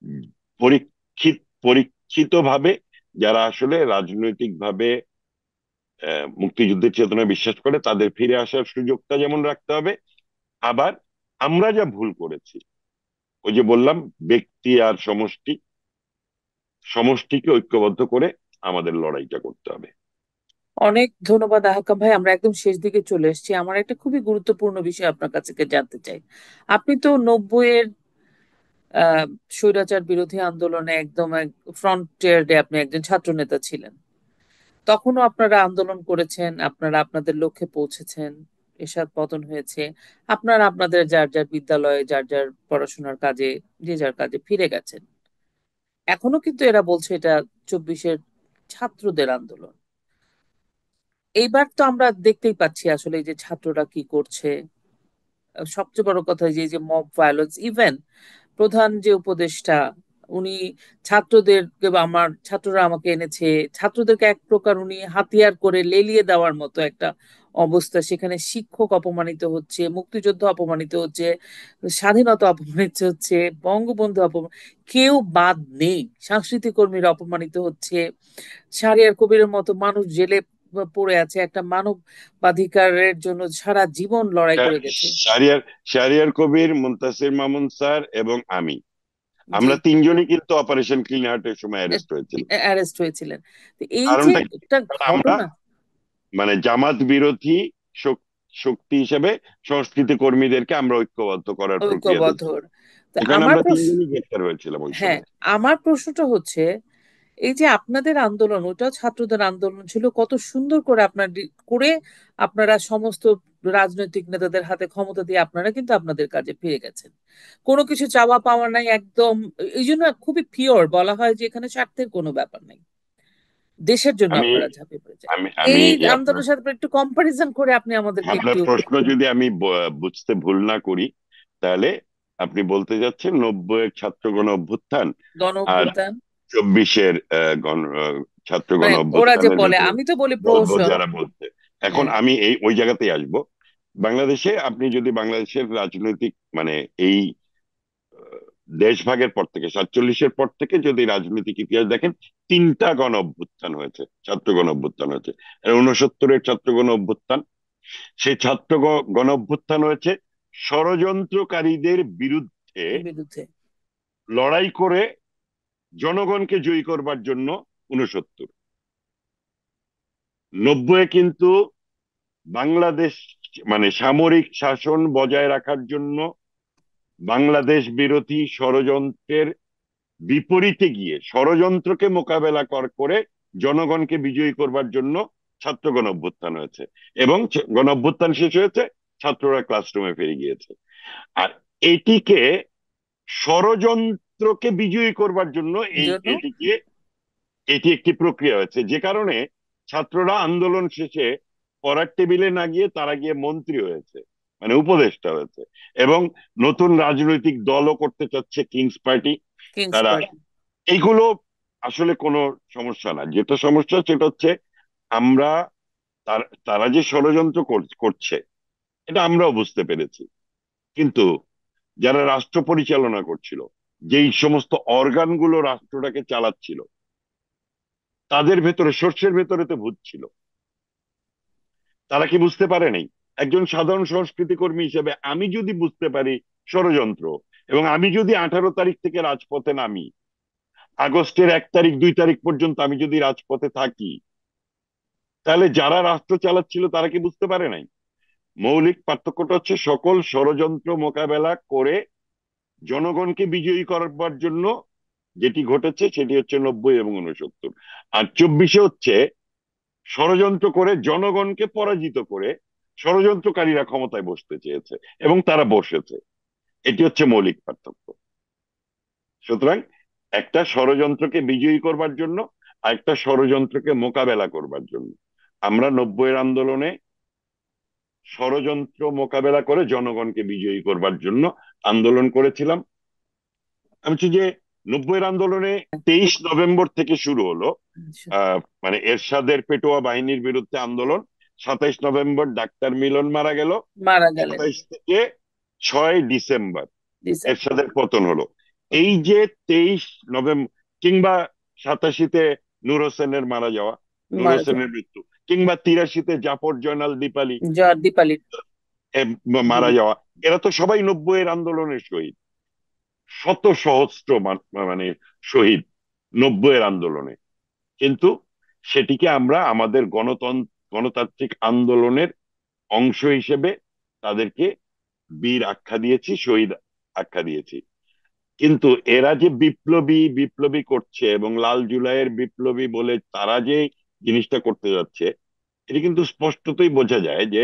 উম, পরীক্ষিত পরীক্ষিত ভাবে যারা আসলে রাজনৈতিক ভাবে মুক্তিযুদ্ধের চেতনায় বিশ্বাস করে তাদের ফিরে আসার সুযোগটা যেমন রাখতে হবে। আবার আমরা যা ভুল করেছি, ওই যে বললাম, ব্যক্তি আর সমষ্টি, সমষ্টিকে ঐক্যবদ্ধ করে আমাদের লড়াইটা করতে হবে।
অনেক ধন্যবাদ আহকাম ভাই, আমরা একদম শেষ দিকে চলে এসেছি। আমার একটা খুবই গুরুত্বপূর্ণ বিষয় আপনার কাছে থেকে জানতে চাই। আপনি তো 90-এর আহ স্বৈরাচার বিরোধী আন্দোলনে একদম ফ্রন্টিয়ারে আপনি একজন ছাত্র নেতা ছিলেন। তখনও আপনারা আন্দোলন করেছেন, আপনারা আপনাদের লক্ষ্যে পৌঁছেছেন, এরশাদ পতন হয়েছে, আপনারা আপনাদের যার যার বিদ্যালয়ে যার যার পড়াশোনার কাজে যে যার কাজে ফিরে গেছেন। এখনো কিন্তু এরা বলছে এটা 24-এর ছাত্রদের আন্দোলন। এইবার তো আমরা দেখতেই পাচ্ছি আসলে এই যে ছাত্ররা কি করছে। সবচেয়ে বড় কথা যে এই যে মব ভায়োলেন্স, ইভেন প্রধান যে উপদেষ্টা উনি ছাত্রদেরকে বা আমার ছাত্ররা আমাকে এনেছে, ছাত্রদেরকে এক প্রকার উনি হাতিয়ার করে লেলিয়ে দেওয়ার মতো একটা অবস্থা। সেখানে শিক্ষক অপমানিত হচ্ছে, মুক্তিযুদ্ধ অপমানিত হচ্ছে, স্বাধীনতা অপমানিত হচ্ছে, বঙ্গবন্ধু অপমান, কেউ বাদ নেই। সাংস্কৃতিক কর্মীরা অপমানিত হচ্ছে, শাহরিয়ার কবিরের মতো মানুষ জেলে পড়ে আছে, একটা মানবাধিকারের জন্য সারা জীবন লড়াই করে গেছে।
শাহরিয়ার শাহরিয়ার কবির, মুনতাসির মামুন স্যার এবং আমি,
জি,
আমরা তিনজনই কিন্তু অপারেশন ক্লিন হার্টের সময় অ্যারেস্ট হয়েছিল।
অ্যারেস্ট হয়েছিলেন। তো এই যে
কারণটা কি?
একটা
কারণ আমরা
ঘটনা,
মানে জামাত বিরোধী শক্তি হিসেবে সংস্কৃতি কর্মীদেরকে আমরা ঐক্যবদ্ধ করার প্রক্রিয়াতে
ঐক্যবদ্ধ।
ছিলাম।
তো
এখানে
আমার
আমরা
প্রশ্ন,
তিনজনই গ্রেফতার হয়েছিলাম ওই
হ্যাঁ,
সময়।
আমার প্রশ্নটা হচ্ছে এই যে আপনাদের আন্দোলন, ওটাও ছাত্রদের আন্দোলন ছিল, কত সুন্দর করে করে আপনারা সমস্ত রাজনৈতিক নেতাদের হাতে ক্ষমতা দিয়ে আপনারা কিন্তু আপনাদের কাজে ফিরে গেছেন। কোনো কিছু চাওয়া পাওয়া নাই একদম। এই জন্য খুবই পিওর বলা হয় যে এখানে স্বার্থের কোনো ব্যাপার নাই, দেশের জন্য
আমি
আপনারা ঝাঁপিয়ে পড়েছেন।
আমি আমি
এই
আপনার
আন্দোলনের সাথে একটু কম্পারিজন করে আপনি আমাদেরকে
আপনার
একটু
প্রশ্ন যদি আমি বুঝতে ভুল না করি, তাহলে আপনি বলতে যাচ্ছেন 90-এর ছাত্র গণ অভ্যুত্থান
গণ
আর
অভ্যুত্থান,
24-এর ছাত্র গণ
মানে ওরা যে
অভ্যুত্থানের
বলে,
ব্যাপারে
আমি তো বলি
বলবো
প্রহসন।
যারা বলছে। এখন
হ্যাঁ,
আমি ওই জায়গাতেই আসবো। বাংলাদেশে আপনি যদি বাংলাদেশের রাজনৈতিক মানে এই দেশভাগের পর থেকে, 47-এর পর থেকে যদি রাজনৈতিক ইতিহাস দেখেন, 3টা গণ অভ্যুত্থান হয়েছে, ছাত্র গণ অভ্যুত্থান হয়েছে। 69-এর ছাত্র গণ অভ্যুত্থান, সেই ছাত্র গণ অভ্যুত্থান হয়েছে ষড়যন্ত্রকারীদের বিরুদ্ধে
বিরুদ্ধে।
লড়াই করে জনগণকে জয়ী করবার জন্য। 69, 90-এ কিন্তু বাংলাদেশ মানে সামরিক শাসন বজায় রাখার জন্য বাংলাদেশ বিরোধী ষড়যন্ত্রের বিপরীতে গিয়ে ষড়যন্ত্রকে মোকাবেলা করে জনগণকে বিজয়ী করবার জন্য ছাত্র গণ অভ্যুত্থান হয়েছে, এবং গণ অভ্যুত্থান শেষ হয়েছে, ছাত্ররা ক্লাসরুমে ফিরে গিয়েছে। আর এটিকে, ষড়যন্ত্রকে বিজয়ী করবার জন্য
জন্য
এটি একটি প্রক্রিয়া হয়েছে, যে কারণে ছাত্ররা আন্দোলন শেষে পড়ার টেবিলে না গিয়ে তারা গিয়ে মন্ত্রী হয়েছে, মানে উপদেষ্টা হয়েছে, এবং নতুন রাজনৈতিক দলও করতে চাচ্ছে, কিংস পার্টি।
কিংস
তারা,
পার্টি।
এইগুলো আসলে কোনো সমস্যা না, যেটা সমস্যা সেটা হচ্ছে আমরা, তারা যে ষড়যন্ত্র করছে এটা আমরাও বুঝতে পেরেছি, কিন্তু যারা রাষ্ট্র পরিচালনা করছিল, যেই সমস্ত অর্গানগুলো রাষ্ট্রটাকে চালাচ্ছিল, তাদের ভেতরে, সর্ষের ভেতরে তো ভূত ছিল। তারা কি বুঝতে পারে নাই? একজন সাধারণ সংস্কৃতি কর্মী হিসেবে আমি যদি বুঝতে পারি ষড়যন্ত্র, এবং আমি যদি 18 তারিখ থেকে রাজপথে নামি, আগস্টের 1 তারিখ 2 তারিখ পর্যন্ত আমি যদি রাজপথে থাকি, তাহলে যারা রাষ্ট্র চালাচ্ছিল তারা কি বুঝতে পারে নাই? মৌলিক পার্থক্যটা হচ্ছে সকল ষড়যন্ত্র মোকাবেলা করে জনগণকে বিজয়ী করবার জন্য যেটি ঘটেছে সেটি হচ্ছে 90 এবং 69। আর 24-এ হচ্ছে ষড়যন্ত্র করে জনগণকে পরাজিত করে ষড়যন্ত্রকারীরা ক্ষমতায় বসতে চেয়েছে এবং তারা বসেছে। এটি হচ্ছে মৌলিক পার্থক্য। সুতরাং একটা ষড়যন্ত্রকে বিজয়ী করবার জন্য আর একটা ষড়যন্ত্রকে মোকাবেলা করবার জন্য আমরা 90-এর আন্দোলনে ষড়যন্ত্র মোকাবেলা করে জনগণকে বিজয়ী করবার জন্য আন্দোলন করেছিলাম। আমি হচ্ছে যে 90-এর আন্দোলনে 23 নভেম্বর থেকে শুরু হলো।
আচ্ছা,
মানে এরশাদের পেটোয়া বাহিনীর বিরুদ্ধে আন্দোলন। 27 নভেম্বর ডাক্তার মিলন মারা গেল।
মারা গেলেন
27 থেকে 6 ডিসেম্বর
ডিসেম্বর।
এরশাদের পতন হলো।
ওকে।
এই যে 23 নভেম্বর, কিংবা 87-তে নূর হোসেনের মারা যাওয়া, নূর
মারা যান।
হোসেনের মৃত্যু, কিংবা 83-তে জাফর জয়নাল দীপালি
দীপালি।
এ, মারা যাওয়া, এরা তো সবাই 90-এর আন্দোলনের শহীদ। শত সহস্র মানে শহীদ 90-এর আন্দোলনে। কিন্তু সেটিকে আমরা আমাদের গণতান্ত্রিক আন্দোলনের অংশ হিসেবে তাদেরকে বীর আখ্যা দিয়েছি, শহীদ আখ্যা দিয়েছি। কিন্তু এরা যে বিপ্লবী বিপ্লবী করছে এবং লাল জুলাইয়ের বিপ্লবী বলে তারা যে জিনিসটা করতে যাচ্ছে, এটি কিন্তু স্পষ্টতই বোঝা যায় যে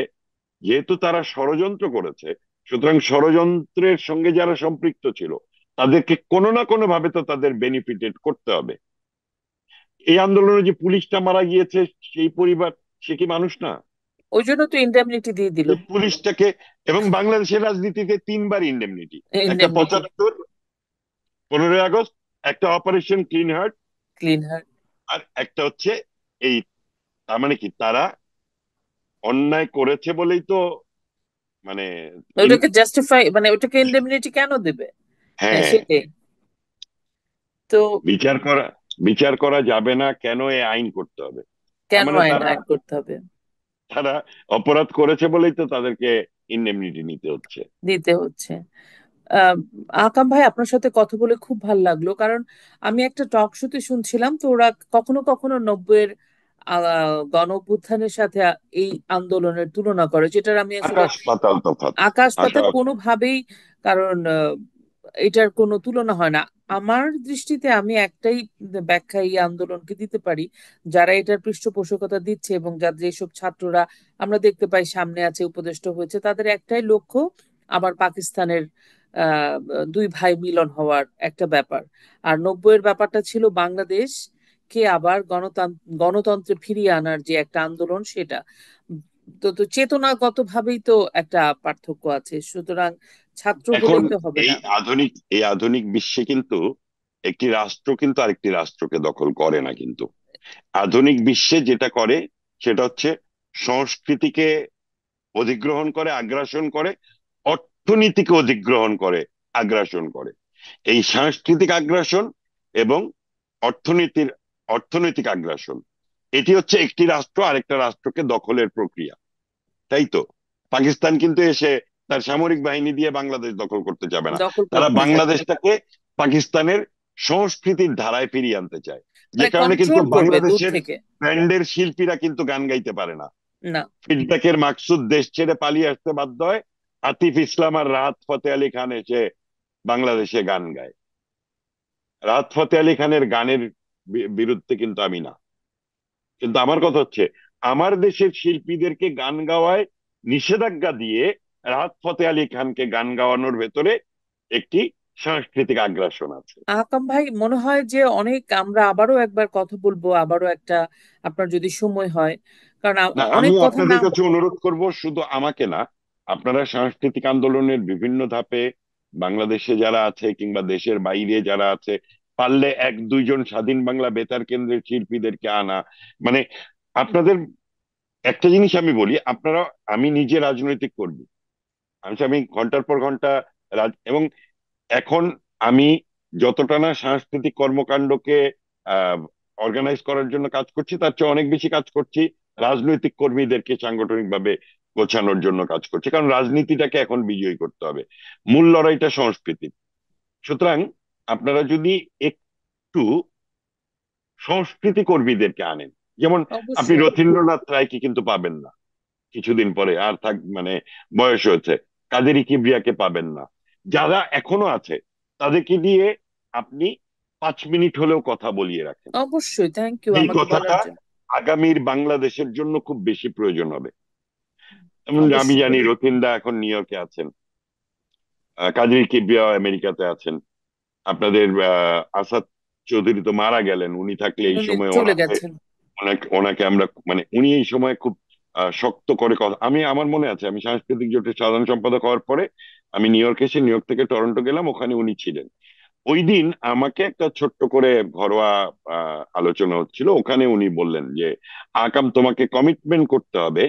যেহেতু তারা ষড়যন্ত্র করেছে, সুতরাং ষড়যন্ত্রের সঙ্গে যারা সম্পৃক্ত ছিল তাদেরকে কোনো না কোনো ভাবে তো তাদের বেনিফিটেড করতে হবে। এই আন্দোলনে যে পুলিশটা মারা গিয়েছে, সেই পরিবার, সে কি মানুষ না?
ওই জন্য তো ইন্ডেমনিটি দিয়ে দিল।
যে পুলিশটাকে, এবং বাংলাদেশের রাজনীতিতে 3বার ইন্ডেমনিটি, একটা
ইন্ডেমনিটি।
75, 15ই আগস্ট, একটা operation clean heart,
clean heart.
আর একটা হচ্ছে এই। তার মানে কি তারা অন্যায় করেছে বলেই তো, মানে ইন-
ওটাকে জাস্টিফাই, মানে ওটাকে ইন্ডেমনিটি কেন দেবে? হ্যাঁ,
হ্যাঁ,
সেটাই তো।
বিচার করা বিচার করা যাবে না কেন, এ আইন করতে হবে। তার
কেন
মানে
আইন
তারা
আইন করতে হবে?
তারা অপরাধ করেছে বলেই তো তাদেরকে ইন্ডেমনিটি নিতে হচ্ছে।
দিতে হচ্ছে। আহ, আকাম ভাই, আপনার সাথে কথা বলে খুব ভালো লাগলো, কারণ আমি একটা টক শোতে শুনছিলাম, তো ওরা কখনো কখনো 90-এর গণ অভ্যুত্থানের সাথে এই আন্দোলনের তুলনা করে, যেটার আমি আসলে
আকাশ পাতাল তফাৎ।
আকাশ
আশা।
পাতাল কোনোভাবেই, কারণ এটার কোনো তুলনা হয় না। আমার দৃষ্টিতে আমি একটাই ব্যাখ্যা এই আন্দোলনকে দিতে পারি, যারা এটার পৃষ্ঠপোষকতা দিচ্ছে এবং যার যেসব ছাত্ররা আমরা দেখতে পাই সামনে আছে, উপদেষ্টা হয়েছে, তাদের একটাই লক্ষ্য আবার পাকিস্তানের আহ দুই ভাই মিলন হওয়ার একটা ব্যাপার। আর 90-এর ব্যাপারটা ছিল বাংলাদেশ কে আবার গণতন্ত্রে ফিরিয়ে আনার যে একটা আন্দোলন, সেটা তো তো চেতনাগত ভাবেই তো একটা পার্থক্য আছে, সুতরাং ছাত্র
এখন
হলেই তো হবে
এই
না।
আধুনিক বিশ্বে কিন্তু একটি রাষ্ট্র কিন্তু আরেকটি রাষ্ট্রকে দখল করে না কিন্তু। আধুনিক বিশ্বে যেটা করে সেটা হচ্ছে সংস্কৃতিকে অধিগ্রহণ করে, আগ্রাসন করে, অর্থনীতিকে অধিগ্রহণ করে, আগ্রাসন করে। এই সাংস্কৃতিক আগ্রাসন এবং অর্থনীতির অর্থনৈতিক আগ্রাসন, এটি হচ্ছে একটি রাষ্ট্র আরেকটা রাষ্ট্রকে দখলের প্রক্রিয়া। তাই তো পাকিস্তান কিন্তু এসে তার সামরিক বাহিনী দিয়ে বাংলাদেশ দখল করতে যাবে না।
দখল
তারা
করতে যাবে না।
বাংলাদেশটাকে পাকিস্তানের সংস্কৃতির ধারায় ফিরিয়ে আনতে চায়। যে
মানে
কারণে কিন্তু
কন্ট্রোল করবে দূর
বাংলাদেশের
থেকে।
ব্যান্ডের শিল্পীরা কিন্তু গান গাইতে পারে না।
না।
ফিডব্যাকের মাকসুদ দেশ ছেড়ে পালিয়ে আসতে বাধ্য হয়। আতিফ ইসলাম আর রাহাত ফতে আলী খান এসে বাংলাদেশে গান গায়। রাহাত ফতে আলী খানের গানের বিরুদ্ধে কিন্তু আমি না। কিন্তু আমার কথা হচ্ছে, আমার দেশের শিল্পীদেরকে গান গাওয়ায় নিষেধাজ্ঞা দিয়ে রাহাত ফতে আলী খানকে গান গাওয়ানোর ভেতরে একটি সাংস্কৃতিক আগ্রাসন আছে।
আকাম ভাই, মনে হয় যে অনেক আমরা আবারও একবার কথা বলবো, আবারও একটা, আপনার যদি সময় হয়, কারণ
না,
অনেক
আমিও
কথা না।
আপনাদের কাছে অনুরোধ করব, শুধু আমাকে না, আপনারা সাংস্কৃতিক আন্দোলনের বিভিন্ন ধাপে বাংলাদেশে যারা আছে কিংবা দেশের বাইরে যারা আছে, পারলে 1-2 জন স্বাধীন বাংলা বেতার কেন্দ্রের শিল্পীদেরকে আনা। মানে আপনাদের একটা জিনিস আমি বলি, আপনারা, আমি নিজে রাজনৈতিক কর্মী, আমি ঘন্টার পর ঘন্টা এবং এখন আমি যতটা না সাংস্কৃতিক কর্মকাণ্ডকে অর্গানাইজ করার জন্য কাজ করছি, তার চেয়ে অনেক বেশি কাজ করছি রাজনৈতিক কর্মীদেরকে সাংগঠনিক ভাবে গোছানোর জন্য কাজ করছি, কারণ রাজনীতিটাকে এখন বিজয়ী করতে হবে। মূল লড়াইটা সংস্কৃতি। সুতরাং আপনারা যদি একটু সংস্কৃতি কর্মীদেরকে আনেন, যেমন আপনি
অবশ্যই।
রথীন্দ্রনাথ রায়কে কিন্তু পাবেন না কিছুদিন পরে, আর মানে বয়স হয়েছে। কাদেরী কিবরিয়াকে পাবেন না। যারা এখনো আছে তাদেরকে দিয়ে আপনি 5 মিনিট হলেও কথা বলিয়ে রাখেন।
অবশ্যই, থ্যাংক ইউ
এই
আমাকে বলার
কথাটা
জন্য।
আগামীর বাংলাদেশের জন্য খুব বেশি প্রয়োজন হবে। যেমন আমি
অবশ্যই।
জানি রথীন্দ্র এখন নিউ ইয়র্কে আছেন, কাদেরী কিবরিয়া আমেরিকাতে আছেন, আপনাদের আসাদ চৌধুরী তো মারা গেলেন, উনি থাকলে এই
উনি
সময়
চলে
ওনাকে
গেছেন।
ওনাকে ওনাকে আমরা মানে উনি এই সময় খুব শক্ত করে কথা, আমার মনে আছে আমি সাংস্কৃতিক জোটের সাধারণ সম্পাদক হওয়ার পরে আমি নিউ ইয়র্কে এসে নিউ ইয়র্ক থেকে টরন্টো গেলাম, ওখানে উনি ছিলেন। ওই দিন আমাকে একটা ছোট্ট করে ঘরোয়া আলোচনা হচ্ছিল, ওখানে উনি বললেন যে আকাম, তোমাকে কমিটমেন্ট করতে হবে,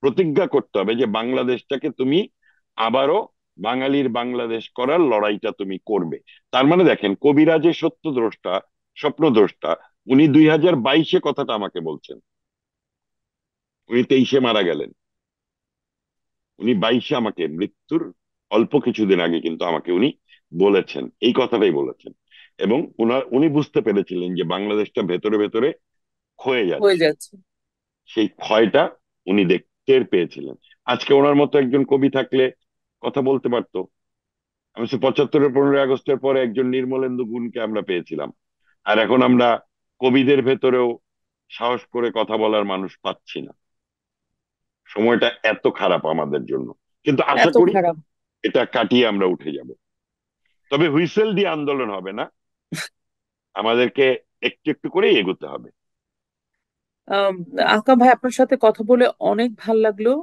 প্রতিজ্ঞা করতে হবে যে বাংলাদেশটাকে তুমি আবারও বাঙালির বাংলাদেশ করার লড়াইটা তুমি করবে। তার মানে দেখেন, কবিরাজের সত্যদ্রষ্টা, স্বপ্নদ্রষ্টা, উনি 2022-এ কথাটা আমাকে বলছেন। উনি 23-এ মারা গেলেন, উনি 22-এ আমাকে মৃত্যুর অল্প কিছুদিন আগে কিন্তু আমাকে উনি বলেছেন, এই কথাটাই বলেছেন। এবং উনি বুঝতে পেরেছিলেন যে বাংলাদেশটা ভেতরে ভেতরে ক্ষয়ে
হয়ে
যাচ্ছে।
যাচ্ছে।
সেই ক্ষয়টা উনি টের পেয়েছিলেন। আজকে ওনার মতো একজন কবি থাকলে কথা বলতে পারতো। আমি 75-এর 15ই আগস্টের পরে একজন নির্মলেন্দু গুণকে আমরা পেয়েছিলাম, আর এখন আমরা কবিদের ভেতরেও সাহস করে কথা বলার মানুষ পাচ্ছি না। সময়টা এত খারাপ আমাদের জন্য, কিন্তু আশা
এত
করি
খারাপ।
এটা কাটিয়ে আমরা উঠে যাব। তবে হুইসেল দিয়ে আন্দোলন হবে না, আমাদেরকে একটু একটু করেই এগোতে হবে।
আম, আকাম ভাই, আপনার সাথে কথা বলে অনেক ভাল লাগলো।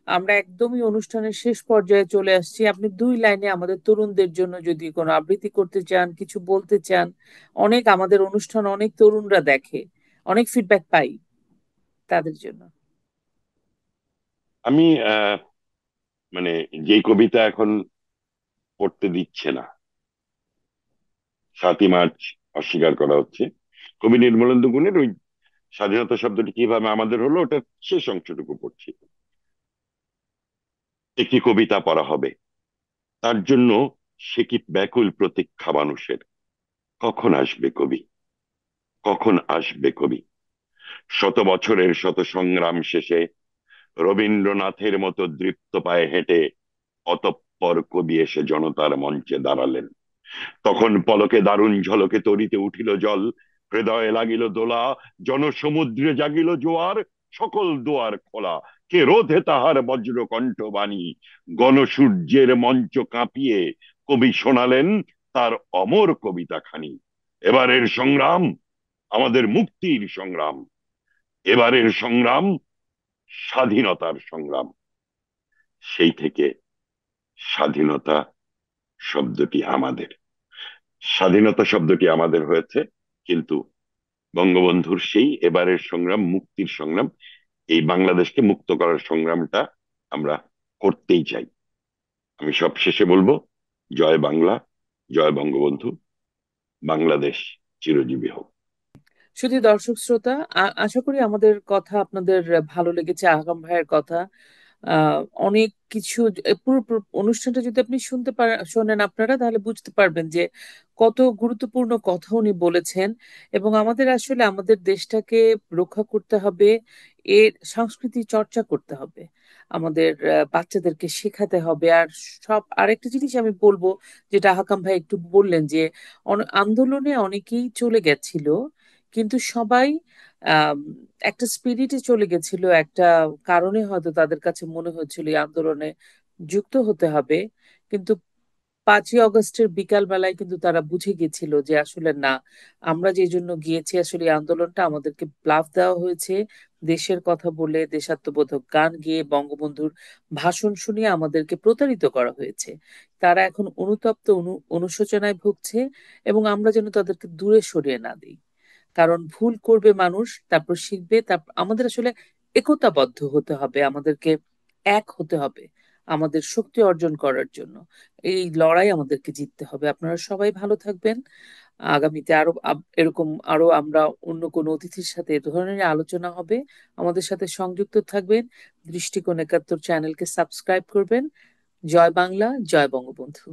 আমরা একদমই অনুষ্ঠানের শেষ পর্যায়ে চলে আসছি। আপনি 2 লাইনে আমাদের তরুণদের জন্য যদি কোনো আবৃত্তি করতে চান, কিছু বলতে চান। অনেক আমাদের অনুষ্ঠান অনেক তরুণরা দেখে, অনেক ফিডব্যাক পাই তাদের জন্য।
আমি মানে যেই কবিতা এখন পড়তে দিচ্ছে না, 7ই মার্চ অস্বীকার করা হচ্ছে, কবি নির্মলেন্দু গুণের ওই স্বাধীনতা শব্দটি কিভাবে আমাদের হলো, ওটার শেষ অংশটুকু পড়ছি। একটি কবিতা পড়া হবে, তার জন্য সে কি ব্যাকুল প্রতীক্ষা মানুষের। কখন আসবে কবি, কখন আসবে কবি। শত বছরের শত সংগ্রাম শেষে রবীন্দ্রনাথের মতো দৃপ্ত পায়ে হেঁটে অতঃপর কবি এসে জনতার মঞ্চে দাঁড়ালেন। তখন পলকে দারুণ ঝলকে তরিতে উঠিল জল, হৃদয়ে লাগিল দোলা, জনসমুদ্রে জাগিল জোয়ার, সকল দুয়ার খোলা, কে রোধে তাহার বজ্র কণ্ঠ বাণী। গণসূর্যের মঞ্চ কাঁপিয়ে কবি শোনালেন তার অমর কবিতা খানি। এবারের সংগ্রাম আমাদের মুক্তির সংগ্রাম, এবারের সংগ্রাম স্বাধীনতার সংগ্রাম। সেই থেকে স্বাধীনতা শব্দটি আমাদের, স্বাধীনতা শব্দটি আমাদের হয়েছে, কিন্তু বঙ্গবন্ধুর সেই এবারের সংগ্রাম মুক্তির সংগ্রাম, এই বাংলাদেশকে মুক্ত করার সংগ্রামটা আমরা করতেই চাই। আমি সব শেষে বলবো, জয় বাংলা, জয় বঙ্গবন্ধু, বাংলাদেশ চিরজীবী হোক।
শুধু দর্শক শ্রোতা, আশা করি আমাদের কথা আপনাদের ভালো লেগেছে। আগাম ভাইয়ের কথা আহ অনেক কিছু, পুরো পুরো অনুষ্ঠানটা যদি আপনি শোনেন আপনারা, তাহলে বুঝতে পারবেন যে কত গুরুত্বপূর্ণ কথা উনি বলেছেন। এবং আমাদের আসলে আমাদের দেশটাকে রক্ষা করতে হবে, এর সংস্কৃতি চর্চা করতে হবে, আমাদের বাচ্চাদেরকে শেখাতে হবে। আর আরেকটা জিনিস আমি বলবো, যেটা হাকাম ভাই একটু বললেন যে আন্দোলনে অনেকেই চলে গেছিল, কিন্তু সবাই আহ একটা স্পিরিটে চলে গেছিল, একটা কারণে হয়তো তাদের কাছে মনে হয়েছিল এই আন্দোলনে যুক্ত হতে হবে। কিন্তু 5ই আগস্টের বিকাল বেলায় কিন্তু তারা বুঝে গেছিল যে আসলে না, আমরা যে জন্য গিয়েছি আসলে এই আন্দোলনটা আমাদেরকে ব্লাফ দেওয়া হয়েছে। দেশের কথা বলে, দেশাত্মবোধক গান গেয়ে, বঙ্গবন্ধুর ভাষণ শুনিয়ে আমাদেরকে প্রতারিত করা হয়েছে। তারা এখন অনুতপ্ত, অনুশোচনায় ভুগছে। এবং আমরা যেন তাদেরকে দূরে সরিয়ে না দিই, কারণ ভুল করবে মানুষ, তারপর শিখবে। তারপর আমাদের আসলে একতাবদ্ধ হতে হবে, আমাদেরকে এক হতে হবে। আমাদের শক্তি অর্জন করার জন্য। এই লড়াই আমাদেরকে জিততে হবে। আপনারা সবাই ভালো থাকবেন। আগামীতে আরো এরকম আরো আমরা অন্য কোনো অতিথির সাথে এ ধরনের আলোচনা হবে। আমাদের সাথে সংযুক্ত থাকবেন। দৃষ্টিকোণ ৭১ চ্যানেলকে সাবস্ক্রাইব করবেন। জয় বাংলা, জয় বঙ্গবন্ধু।